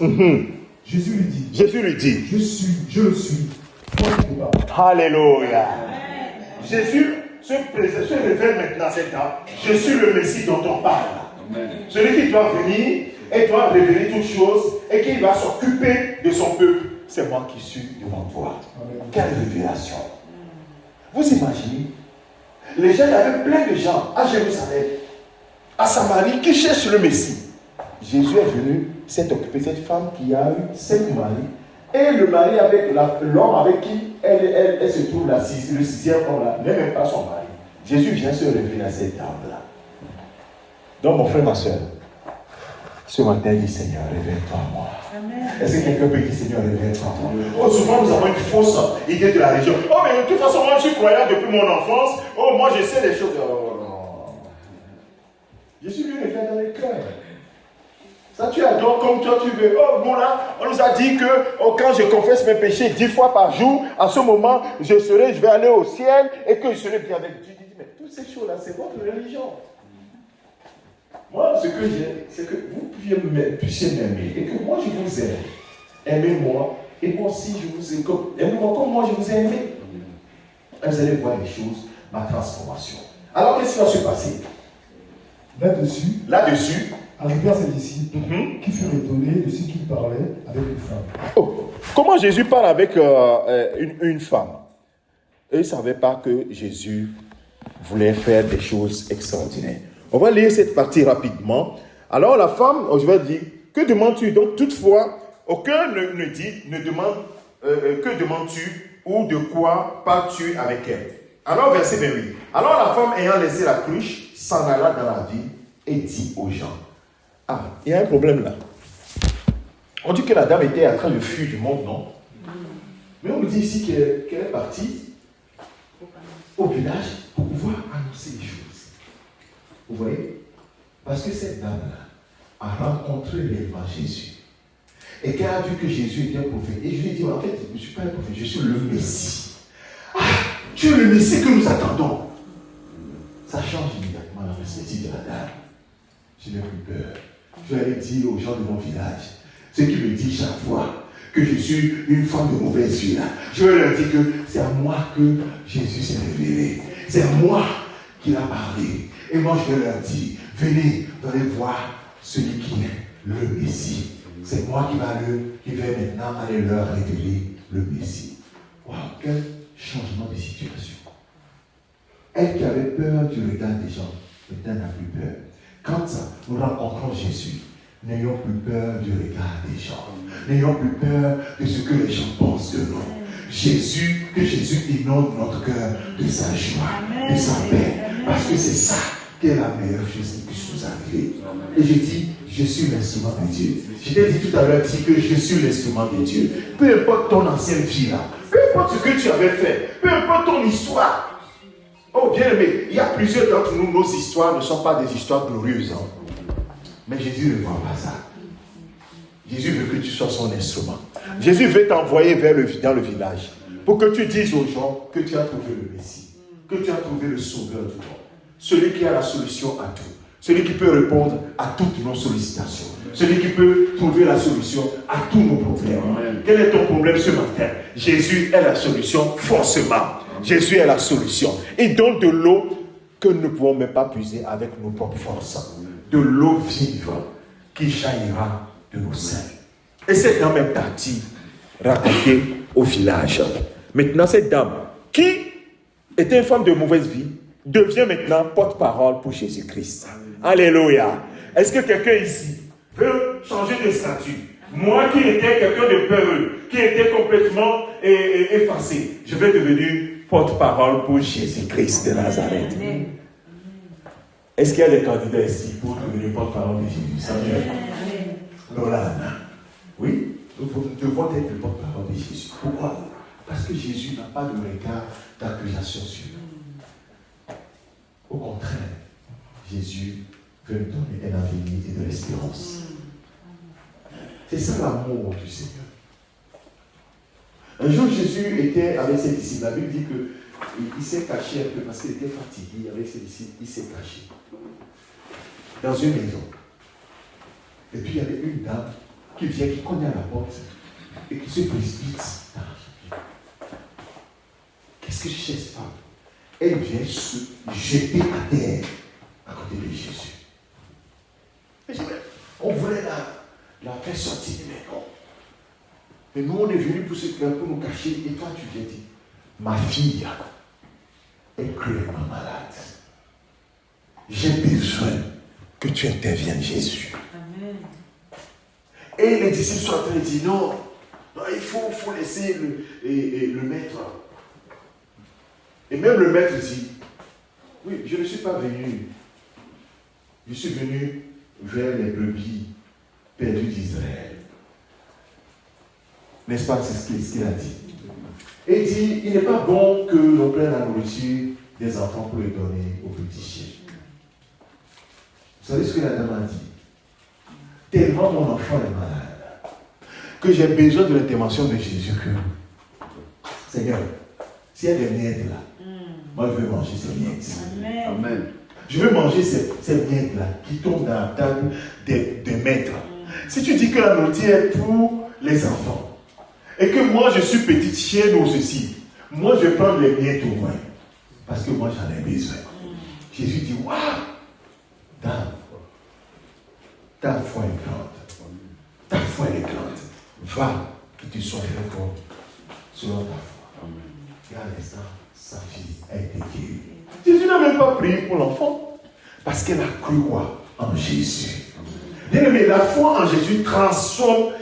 Jésus lui dit. Jésus lui dit. Je le suis. Toi qui te parles. Alléluia. Jésus se révèle maintenant à cette dame. Je suis le Messie dont on parle. Amen. Celui qui doit venir et doit révéler toutes choses et qui va s'occuper de son peuple. C'est moi qui suis devant toi. Amen. Quelle révélation. Vous imaginez? Les gens, il y avait plein de gens à Jérusalem, à Samarie, qui cherchent le Messie. Jésus est venu s'est occupé de cette femme qui a eu 5 maris. Et le mari avec l'homme avec qui elle se trouve le 6e homme là, n'est même pas son mari. Jésus vient se révéler à cette dame-là. Donc mon frère, ma soeur, ce matin, dit Seigneur, révèle-toi à moi. Est-ce que quelqu'un peut dire Seigneur, révèle-toi à moi? Oh, souvent nous avons une fausse idée de la religion. Oh, mais de toute façon, moi je suis croyant depuis mon enfance. Oh, moi je sais des choses. Oh non. Jésus lui révèle dans les cœurs. Ça, tu adores comme toi tu veux. Oh, bon là, on nous a dit que quand je confesse mes péchés 10 fois par jour, à ce moment, je vais aller au ciel et que je serai bien avec Dieu. Mais toutes ces choses-là, c'est votre religion. Moi, ce que j'ai, c'est que vous puissiez m'aimer et que moi je vous aime. Aimez-moi et moi aussi je vous aime. Aimez-moi comme moi je vous ai aimé. Et vous allez voir les choses, ma transformation. Alors, qu'est-ce qui va se passer? Là-dessus, arrivèrent ses disciples qui furent étonnés de ce qu'il parlait avec une femme. Oh, comment Jésus parle avec une femme? Eux ne savaient pas que Jésus voulait faire des choses extraordinaires. On va lire cette partie rapidement. Alors la femme, je vais dire, que demandes-tu? Donc toutefois, aucun ne demande, que demandes-tu ou de quoi parles-tu avec elle? Alors verset 28. Alors la femme ayant laissé la cruche s'en alla dans la ville et dit aux gens. Ah, il y a un problème là. On dit que la dame était en train de fuir du monde, non? Mais on nous dit ici qu'elle est partie au village pour pouvoir annoncer les choses. Vous voyez? Parce que cette dame-là a rencontré réellement Jésus. Et qu'elle a vu que Jésus était un prophète. Et je lui ai dit, en fait, je ne suis pas un prophète, je suis le Messie. Ah, tu es le Messie que nous attendons. Ça change immédiatement la perspective de la dame. Je n'ai plus peur. Je vais aller dire aux gens de mon village, ceux qui me disent chaque fois que je suis une femme de mauvaise vie là, je vais leur dire que c'est à moi que Jésus s'est révélé. C'est à moi qu'il a parlé. Et moi je vais leur dire, venez, vous allez voir celui qui est le Messie. C'est moi qui vais maintenant aller leur révéler le Messie. Waouh, quel changement de situation. Elle qui avait peur du regard des gens, maintenant n'a plus peur. Quand nous rencontrons Jésus, n'ayons plus peur du regard des gens. N'ayons plus peur de ce que les gens pensent de nous. Que Jésus inonde notre cœur de sa joie, de sa paix. Parce que c'est ça qui est la meilleure chose qui puisse nous arriver. Et je dis, je suis l'instrument de Dieu. Je t'ai dit tout à l'heure que je suis l'instrument de Dieu. Peu importe ton ancienne vie là, peu importe ce que tu avais fait, peu importe ton histoire. Oh bien aimé, il y a plusieurs d'entre nous, nos histoires ne sont pas des histoires glorieuses. Hein. Mais Jésus ne voit pas ça. Jésus veut que tu sois son instrument. Jésus veut t'envoyer dans le village pour que tu dises aux gens que tu as trouvé le Messie, que tu as trouvé le Sauveur du monde, celui qui a la solution à tout, Celui qui peut répondre à toutes nos sollicitations. Celui qui peut trouver la solution à tous nos problèmes. Amen. Quel est ton problème ce matin? Jésus est la solution, forcément. Jésus est la solution. Et donc de l'eau que nous ne pouvons même pas puiser avec nos propres forces. De l'eau vive qui jaillira de nos seins. Et cette dame est partie raconter au village. Maintenant, cette dame, qui était une femme de mauvaise vie, devient maintenant porte-parole pour Jésus-Christ. Alléluia. Est-ce que quelqu'un ici veut changer de statut? Moi qui étais quelqu'un de peureux, qui était complètement effacé, je vais devenir porte-parole pour Jésus-Christ de Nazareth. Est-ce qu'il y a des candidats ici pour devenir porte-parole de Jésus? Lolana. Oui, nous devons être le porte-parole de Jésus. Pourquoi? Parce que Jésus n'a pas de regard d'accusation sur nous. Au contraire, Jésus veut nous donner un avenir et de l'espérance. C'est ça l'amour du Seigneur. Un jour, Jésus était avec ses disciples. La Bible dit qu'il s'est caché un peu parce qu'il était fatigué avec ses disciples. Il s'est caché dans une maison. Et puis il y avait une dame qui vient, qui connaît à la porte et qui se précipite dans la vie. Qu'est-ce que cette femme? Elle vient se jeter à terre à côté de Jésus. Et on voulait la faire sortir, mais non. Mais nous, on est venus pour nous cacher. Et toi, tu viens dire, ma fille est cruellement malade. J'ai besoin que tu interviennes, Jésus. Amen. Et les disciples sont en train de dire, non, il faut laisser le maître. Et même le maître dit, oui, je ne suis pas venu. Je suis venu vers les brebis perdues d'Israël. N'est-ce pas, c'est ce qu'il a dit. Et il dit, il n'est pas bon que l'on prenne la nourriture des enfants pour les donner aux petits chiens. Vous savez ce que la dame a dit? Tellement mon enfant est malade que j'ai besoin de l'intervention de Jésus que, Seigneur, s'il y a des miettes là, moi je veux manger ces miettes. Amen. Amen. Je veux manger ces miettes là qui tombent dans la table des maîtres. Si tu dis que la nourriture est pour les enfants, et que moi je suis petite chienne ou ceci, moi je vais prendre les miettes au moins, parce que moi j'en ai besoin. Jésus dit, waouh, dame, ta foi est grande. Ta foi est grande. Va, que tu sois fait fort selon ta foi. Et à l'instant, sa fille a été guérie. Jésus n'a même pas prié pour l'enfant, parce qu'elle a cru quoi? En Jésus. Bien aimé, la foi en Jésus transforme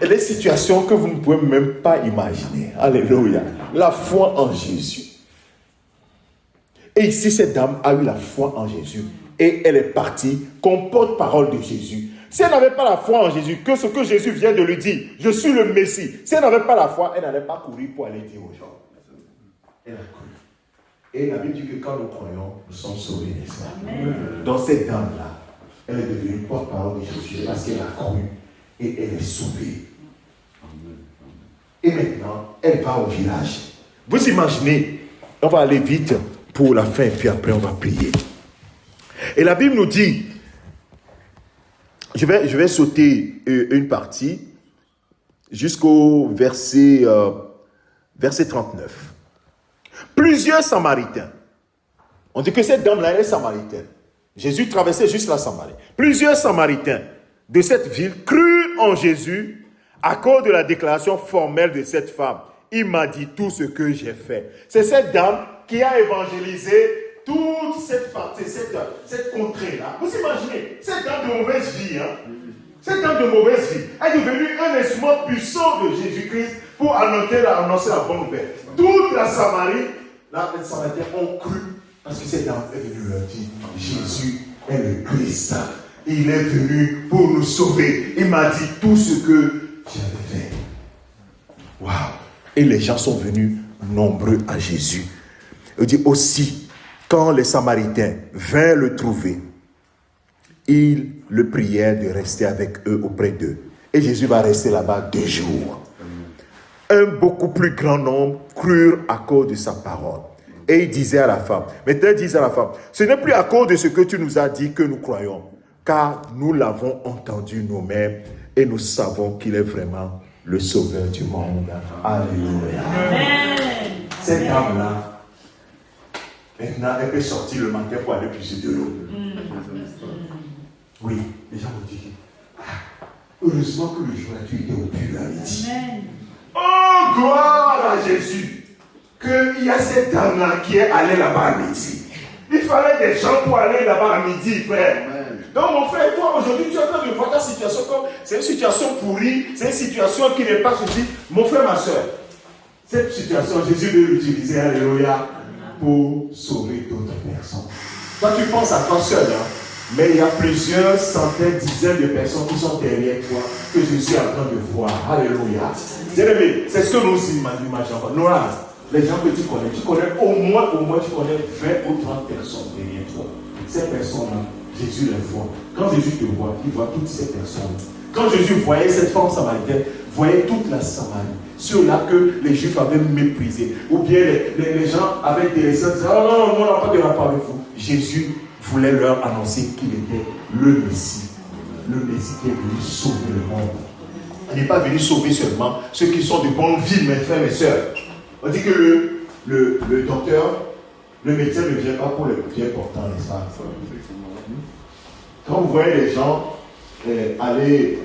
les situations que vous ne pouvez même pas imaginer. Alléluia. La foi en Jésus. Et ici, cette dame a eu la foi en Jésus. Et elle est partie comme porte-parole de Jésus. Si elle n'avait pas la foi en Jésus, que ce que Jésus vient de lui dire, je suis le Messie. Si elle n'avait pas la foi, elle n'allait pas courir pour aller dire aux gens. Elle a cru. Et la Bible dit que quand nous croyons, nous sommes sauvés, n'est-ce pas? Dans cette dame-là, elle est devenue porte-parole de Jésus parce qu'elle a cru et elle est sauvée. Et maintenant, elle va au village. Vous imaginez, on va aller vite pour la fin, puis après on va prier. Et la Bible nous dit, je vais sauter une partie jusqu'au verset 39. Plusieurs Samaritains. On dit que cette dame-là, elle est samaritaine. Jésus traversait juste la Samarie. Plusieurs Samaritains de cette ville crurent en Jésus à cause de la déclaration formelle de cette femme. Il m'a dit tout ce que j'ai fait. C'est cette dame qui a évangélisé toute cette partie, cette contrée-là. Vous imaginez, cette dame de mauvaise vie, cette dame de mauvaise vie est devenue un instrument puissant de Jésus-Christ pour annoncer la bonne nouvelle. Toute la Samarie, les Samaritains ont cru parce que cette dame est venue leur dire, Jésus est le Christ. Il est venu pour nous sauver. Il m'a dit tout ce que j'avais fait. Waouh! Et les gens sont venus nombreux à Jésus. Il dit aussi, quand les Samaritains vinrent le trouver, ils le prièrent de rester avec eux auprès d'eux. Et Jésus va rester là-bas 2 jours. Un beaucoup plus grand nombre crurent à cause de sa parole. Et il disait à la femme, maintenant il disait à la femme, ce n'est plus à cause de ce que tu nous as dit que nous croyons, car nous l'avons entendu nous-mêmes et nous savons qu'il est vraiment le sauveur du monde. Alléluia. Amen. Cette dame-là, maintenant, elle peut sortir le matin pour aller puiser de l'eau. Oui, les gens vont dire, heureusement que le jour là, tu étais au puits à midi. Oh, gloire à Jésus! Qu'il y a cette dame-là qui est allée là-bas à midi. Il fallait des gens pour aller là-bas à midi, frère. Amen. Donc, mon frère, toi, aujourd'hui, tu es en train de voir ta situation comme c'est une situation pourrie, c'est une situation qui n'est pas suffisante. Mon frère, ma soeur, cette situation, Jésus veut l'utiliser, alléluia, pour sauver d'autres personnes. Toi, tu penses à toi seul, hein, mais il y a plusieurs centaines, dizaines de personnes qui sont derrière toi, que Jésus est en train de voir. Alléluia. Bien-aimé, c'est ce que nous imaginons. Nora, les gens que tu connais au moins tu connais 20 ou 30 personnes derrière toi. Ces personnes-là, Jésus les voit. Quand Jésus te voit, il voit toutes ces personnes. Quand Jésus voyait cette femme samaritaine, voyait toute la Samarie, ceux-là que les Juifs avaient méprisés, ou bien les gens avaient délaissé, disaient, oh non, on n'a pas de rapport avec vous. Jésus voulait leur annoncer qu'il était le Messie qui est venu sauver le monde. Il n'est pas venu sauver seulement ceux qui sont de bonne vie, mes frères et sœurs. On dit que le docteur, le médecin ne vient pas pour les plus importants, n'est-ce pas? Quand vous voyez les gens aller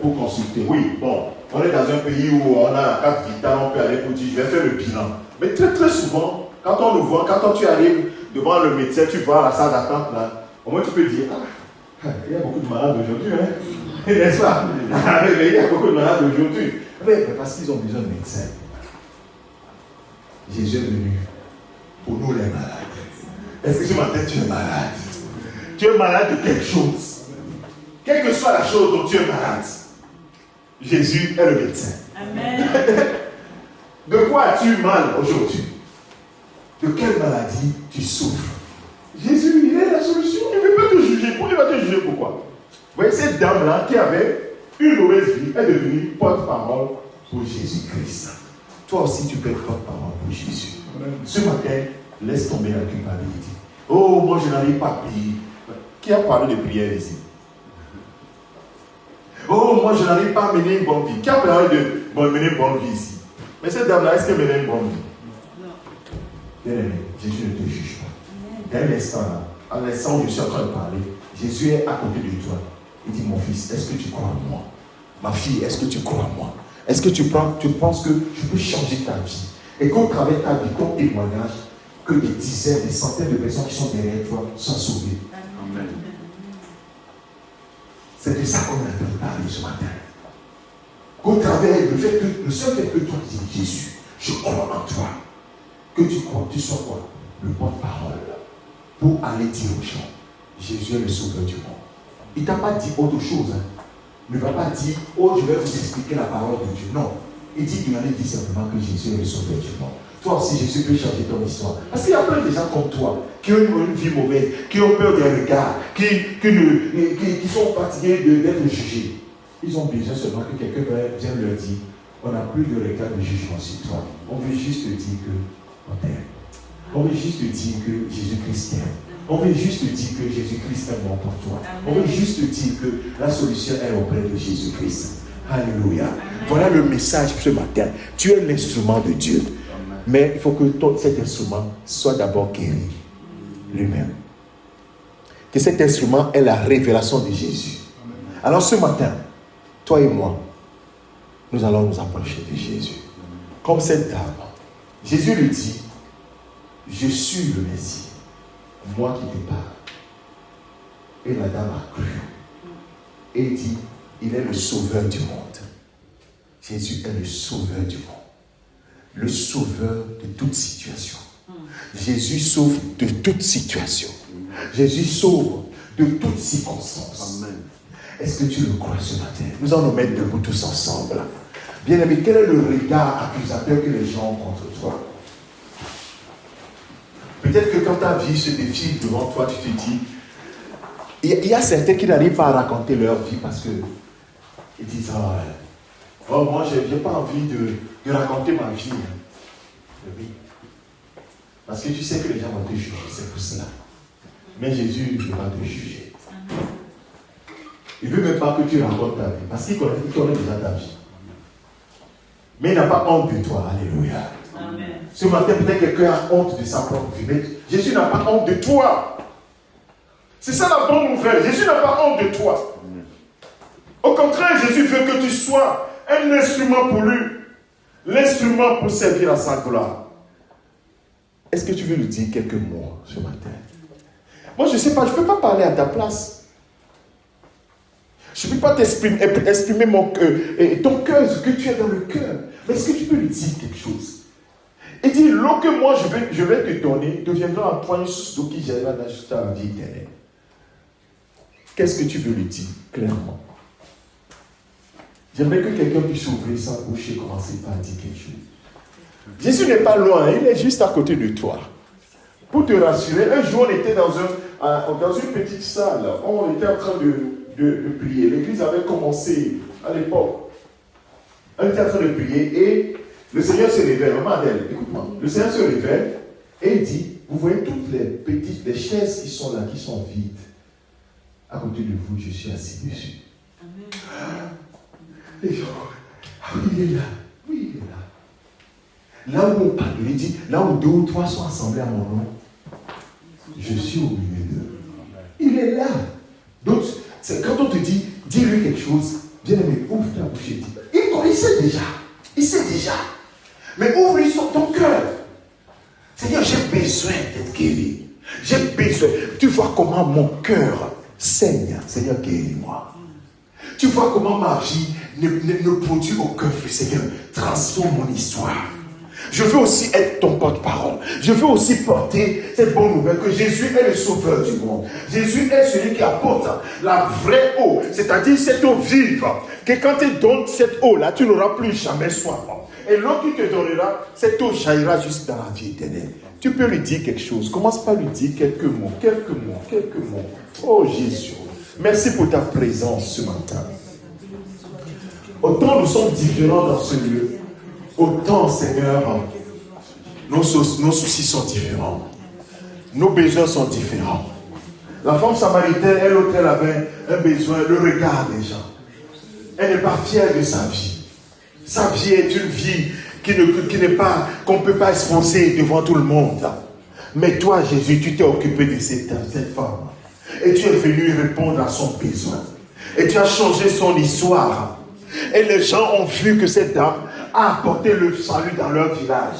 pour consulter, oui, bon, on est dans un pays où on a la carte vitale, on peut aller pour dire, je vais faire le bilan. Mais très très souvent, quand on nous voit, quand tu arrives devant le médecin, tu vois la salle d'attente là, au moins tu peux dire, il y a beaucoup de malades aujourd'hui, hein? N'est-ce pas? Il y a beaucoup de malades aujourd'hui. Mais parce qu'ils ont besoin de médecins. Jésus est venu pour nous les malades. Est-ce que ce matin tu es malade? Tu es malade de quelque chose. Quelle que soit la chose dont tu es malade, Jésus est le médecin. Amen. De quoi as-tu mal aujourd'hui? De quelle maladie tu souffres? Jésus, il est la solution. Il ne veut pas te juger. Il va te juger pourquoi? Vous voyez, cette dame-là qui avait une mauvaise vie est devenue porte-parole pour Jésus-Christ. Toi aussi, tu peux être porte-parole pour Jésus. Ce matin, laisse tomber la culpabilité. Oh, moi, je n'arrive pas à prier. Qui a parlé de prière ici? Oh, moi, je n'arrive pas à mener une bonne vie. Qui a parlé de mener une bonne vie ici? Mais cette dame-là, est-ce qu'elle menait une bonne vie? Non. Bien-aimé, Jésus ne te juge pas. D'un instant là, à l'instant où je suis en train de parler, Jésus est à côté de toi. Il dit, mon fils, est-ce que tu crois en moi? Ma fille, est-ce que tu crois en moi? Est-ce que tu penses que je peux changer ta vie? Et qu'au travers de ta vie, ton témoignage, que des dizaines, des centaines de personnes qui sont derrière toi soient sauvées. Amen. C'est de ça qu'on a entendu parler ce matin. Qu'au travers le seul fait que toi dis, Jésus, je crois en toi. Que tu crois, tu sois quoi? Le porte-parole. Pour aller dire aux gens, Jésus est le sauveur du monde. Il ne t'a pas dit autre chose. Hein. Il ne va pas dire, oh, je vais vous expliquer la parole de Dieu. Non. Il dit qu'il en est dit simplement que Jésus est le sauveur du monde. Toi aussi, Jésus peut changer ton histoire. Parce qu'il y a plein de gens comme toi, qui ont une vie mauvaise, qui ont peur des regards, qui sont fatigués d'être jugés. Ils ont besoin seulement que quelqu'un vienne leur dire, on n'a plus de regard de jugement sur toi. On veut juste te dire qu'on t'aime. On veut juste te dire que Jésus-Christ t'aime. On veut juste te dire que Jésus-Christ est bon pour toi. On veut juste te dire que la solution est auprès de Jésus-Christ. Alléluia. Amen. Voilà le message ce matin. Tu es l'instrument de Dieu. Amen. Mais il faut que cet instrument soit d'abord guéri lui-même. Que cet instrument est la révélation de Jésus. Amen. Alors ce matin, toi et moi, nous allons nous approcher de Jésus. Comme cette dame. Jésus lui dit, je suis le Messie. Moi qui te parle. Et la dame a cru. Et il dit, il est le sauveur du monde. Jésus est le sauveur du monde. Le sauveur de toute situation. Jésus sauve de toute situation. Jésus sauve de toute circonstance. Amen. Est-ce que tu le crois ce matin? Nous allons nous mettre debout tous ensemble. Bien-aimé, quel est le regard accusateur que les gens ont contre toi? Peut-être que quand ta vie se défile devant toi, tu te dis, il y a certains qui n'arrivent pas à raconter leur vie parce que ils disent, oh moi je n'ai pas envie de raconter ma vie. Oui. Parce que tu sais que les gens vont te juger, c'est pour cela. Mais Jésus ne veut pas te juger. Il ne veut même pas que tu racontes ta vie, parce qu'il connaît déjà ta vie. Mais il n'a pas honte de toi, alléluia. Amen. Ce matin, peut-être quelqu'un a honte de sa propre vie, mais Jésus n'a pas honte de toi. C'est ça la bonne nouvelle, Jésus n'a pas honte de toi. Au contraire, Jésus veut que tu sois un instrument pour lui, l'instrument pour servir à sa gloire. Est-ce que tu veux lui dire quelques mots ce matin? Moi, je ne sais pas, je ne peux pas parler à ta place. Je ne peux pas exprimer ton cœur, ce que tu as dans le cœur. Mais est-ce que tu peux lui dire quelque chose? Et dis, l'eau que moi je vais te donner deviendra en toi une source d'eau qui gérera jusqu'à la vie éternelle. Qu'est-ce que tu veux lui dire clairement? J'aimerais que quelqu'un puisse ouvrir sa bouche et commencer par dire quelque chose. Jésus n'est pas loin, il est juste à côté de toi. Pour te rassurer, un jour on était dans une petite salle, on était en train de prier. L'église avait commencé à l'époque. On était en train de prier et le Seigneur se révèle. Maman Adèle, écoute-moi. Le Seigneur se révèle et il dit, vous voyez toutes les chaises qui sont là, qui sont vides. À côté de vous, je suis assis dessus. Amen. Les gens, oui, il est là. Oui, il est là. Là où on parle, il dit, là où 2 ou 3 sont assemblés à mon nom, je suis au milieu d'eux. Il est là. Donc, quand on te dit, dis-lui quelque chose, bien aimé, ouvre ta bouche et dis. Il sait déjà. Il sait déjà. Mais ouvre-lui sur ton cœur. Seigneur, j'ai besoin d'être guéri. J'ai besoin. Tu vois comment mon cœur saigne. Seigneur, guéris-moi. Tu vois comment ma vie ne produit aucun fruit. Seigneur, transforme mon histoire. Je veux aussi être ton porte-parole. Je veux aussi porter cette bonne nouvelle que Jésus est le sauveur du monde. Jésus est celui qui apporte la vraie eau, c'est-à-dire cette eau vive. Que quand tu donnes cette eau-là, tu n'auras plus jamais soif. Et l'eau qui te donnera, cette eau jaillira juste dans la vie éternelle. Tu peux lui dire quelque chose. Commence par lui dire quelques mots. Oh Jésus, merci pour ta présence ce matin. Autant nous sommes différents dans ce lieu, autant, Seigneur, nos soucis sont différents. Nos besoins sont différents. La femme samaritaine, elle avait un besoin, le regard des gens. Elle n'est pas fière de sa vie. Sa vie est une vie qu'on ne peut pas exposer devant tout le monde. Mais toi, Jésus, tu t'es occupé de cette femme. Et tu es venu répondre à son besoin. Et tu as changé son histoire. Et les gens ont vu que cette dame a apporté le salut dans leur village.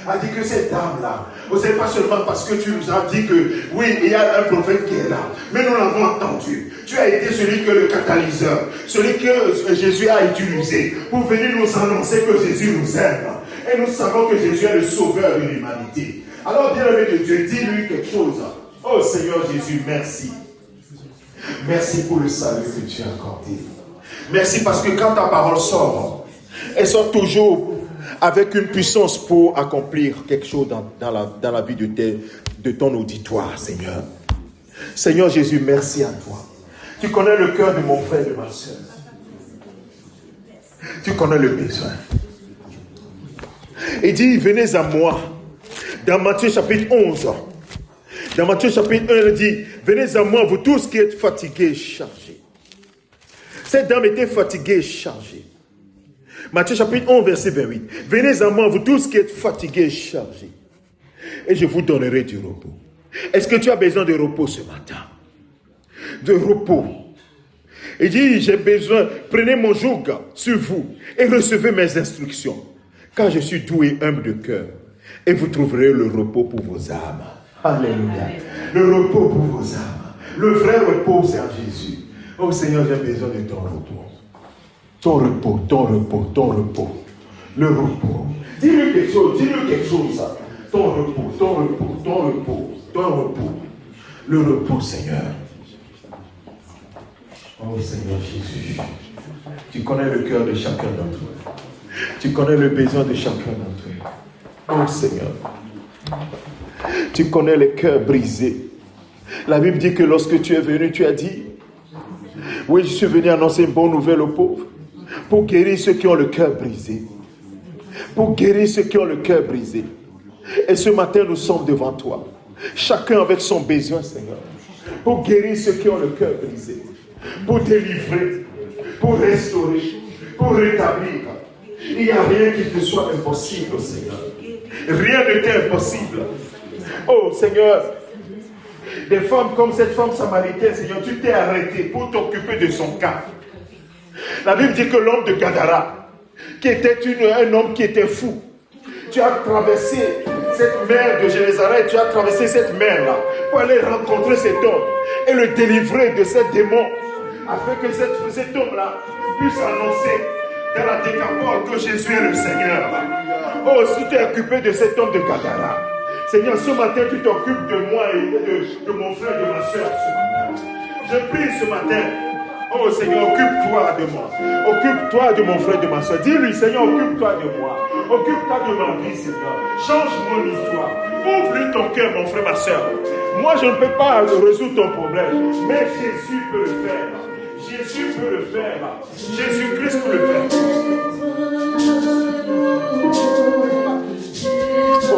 A dit que cette dame-là, vous savez pas seulement parce que tu nous as dit que oui, il y a un prophète qui est là, mais nous l'avons entendu. Tu as été celui que le catalyseur, celui que Jésus a utilisé pour venir nous annoncer que Jésus nous aime. Et nous savons que Jésus est le sauveur de l'humanité. Alors, bien-aimé de Dieu, dis-lui quelque chose. Oh Seigneur Jésus, merci. Merci pour le salut que tu as accordé. Merci parce que quand ta parole sort, elle sort toujours avec une puissance pour accomplir quelque chose dans la vie de ton auditoire, Seigneur. Seigneur Jésus, merci à toi. Tu connais le cœur de mon frère et de ma soeur. Tu connais le besoin. Il dit, venez à moi. Dans Matthieu chapitre 11. Dans Matthieu chapitre 1, il dit, venez à moi, vous tous qui êtes fatigués et chargés. Cette dame était fatiguée et chargée. Matthieu chapitre 11, verset 28. Venez à moi, vous tous qui êtes fatigués et chargés, et je vous donnerai du repos. Est-ce que tu as besoin de repos ce matin? De repos. Il dit, j'ai besoin, prenez mon joug sur vous et recevez mes instructions, car je suis doux et humble de cœur, et vous trouverez le repos pour vos âmes. Alléluia. Le repos pour vos âmes. Le vrai repos, c'est en Jésus. Oh Seigneur, j'ai besoin de ton repos. Ton repos, ton repos, ton repos. Le repos. Dis-lui quelque chose. Ton repos, ton repos, ton repos, ton repos. Le repos, Seigneur. Oh Seigneur Jésus. Tu connais le cœur de chacun d'entre eux. Tu connais le besoin de chacun d'entre eux. Oh Seigneur. Tu connais les cœurs brisés. La Bible dit que lorsque tu es venu, tu as dit, oui, je suis venu annoncer une bonne nouvelle aux pauvres, pour guérir ceux qui ont le cœur brisé. Pour guérir ceux qui ont le cœur brisé. Et ce matin, nous sommes devant toi. Chacun avec son besoin, Seigneur. Pour guérir ceux qui ont le cœur brisé. Pour délivrer. Pour restaurer. Pour rétablir. Il n'y a rien qui te soit impossible, Seigneur. Rien ne t'est impossible. Oh, Seigneur. Des femmes comme cette femme samaritaine, Seigneur, tu t'es arrêté pour t'occuper de son cas. La Bible dit que l'homme de Gadara, qui était un homme qui était fou, tu as traversé cette mer de Génézareth, tu as traversé cette mer-là pour aller rencontrer cet homme et le délivrer de ces démons, afin que cet homme-là puisse annoncer dans la décapole que Jésus est le Seigneur. Oh, si tu es occupé de cet homme de Gadara, Seigneur, ce matin, tu t'occupes de moi et de mon frère et de ma soeur ce matin. Je prie ce matin. Oh Seigneur, occupe-toi de moi. Occupe-toi de mon frère et de ma soeur. Dis-lui, Seigneur, occupe-toi de moi. Occupe-toi de ma vie, Seigneur. Change mon histoire. Ouvre-lui ton cœur, mon frère, ma soeur. Moi, je ne peux pas résoudre ton problème. Mais Jésus peut le faire. Jésus peut le faire. Jésus-Christ peut le faire. Oh,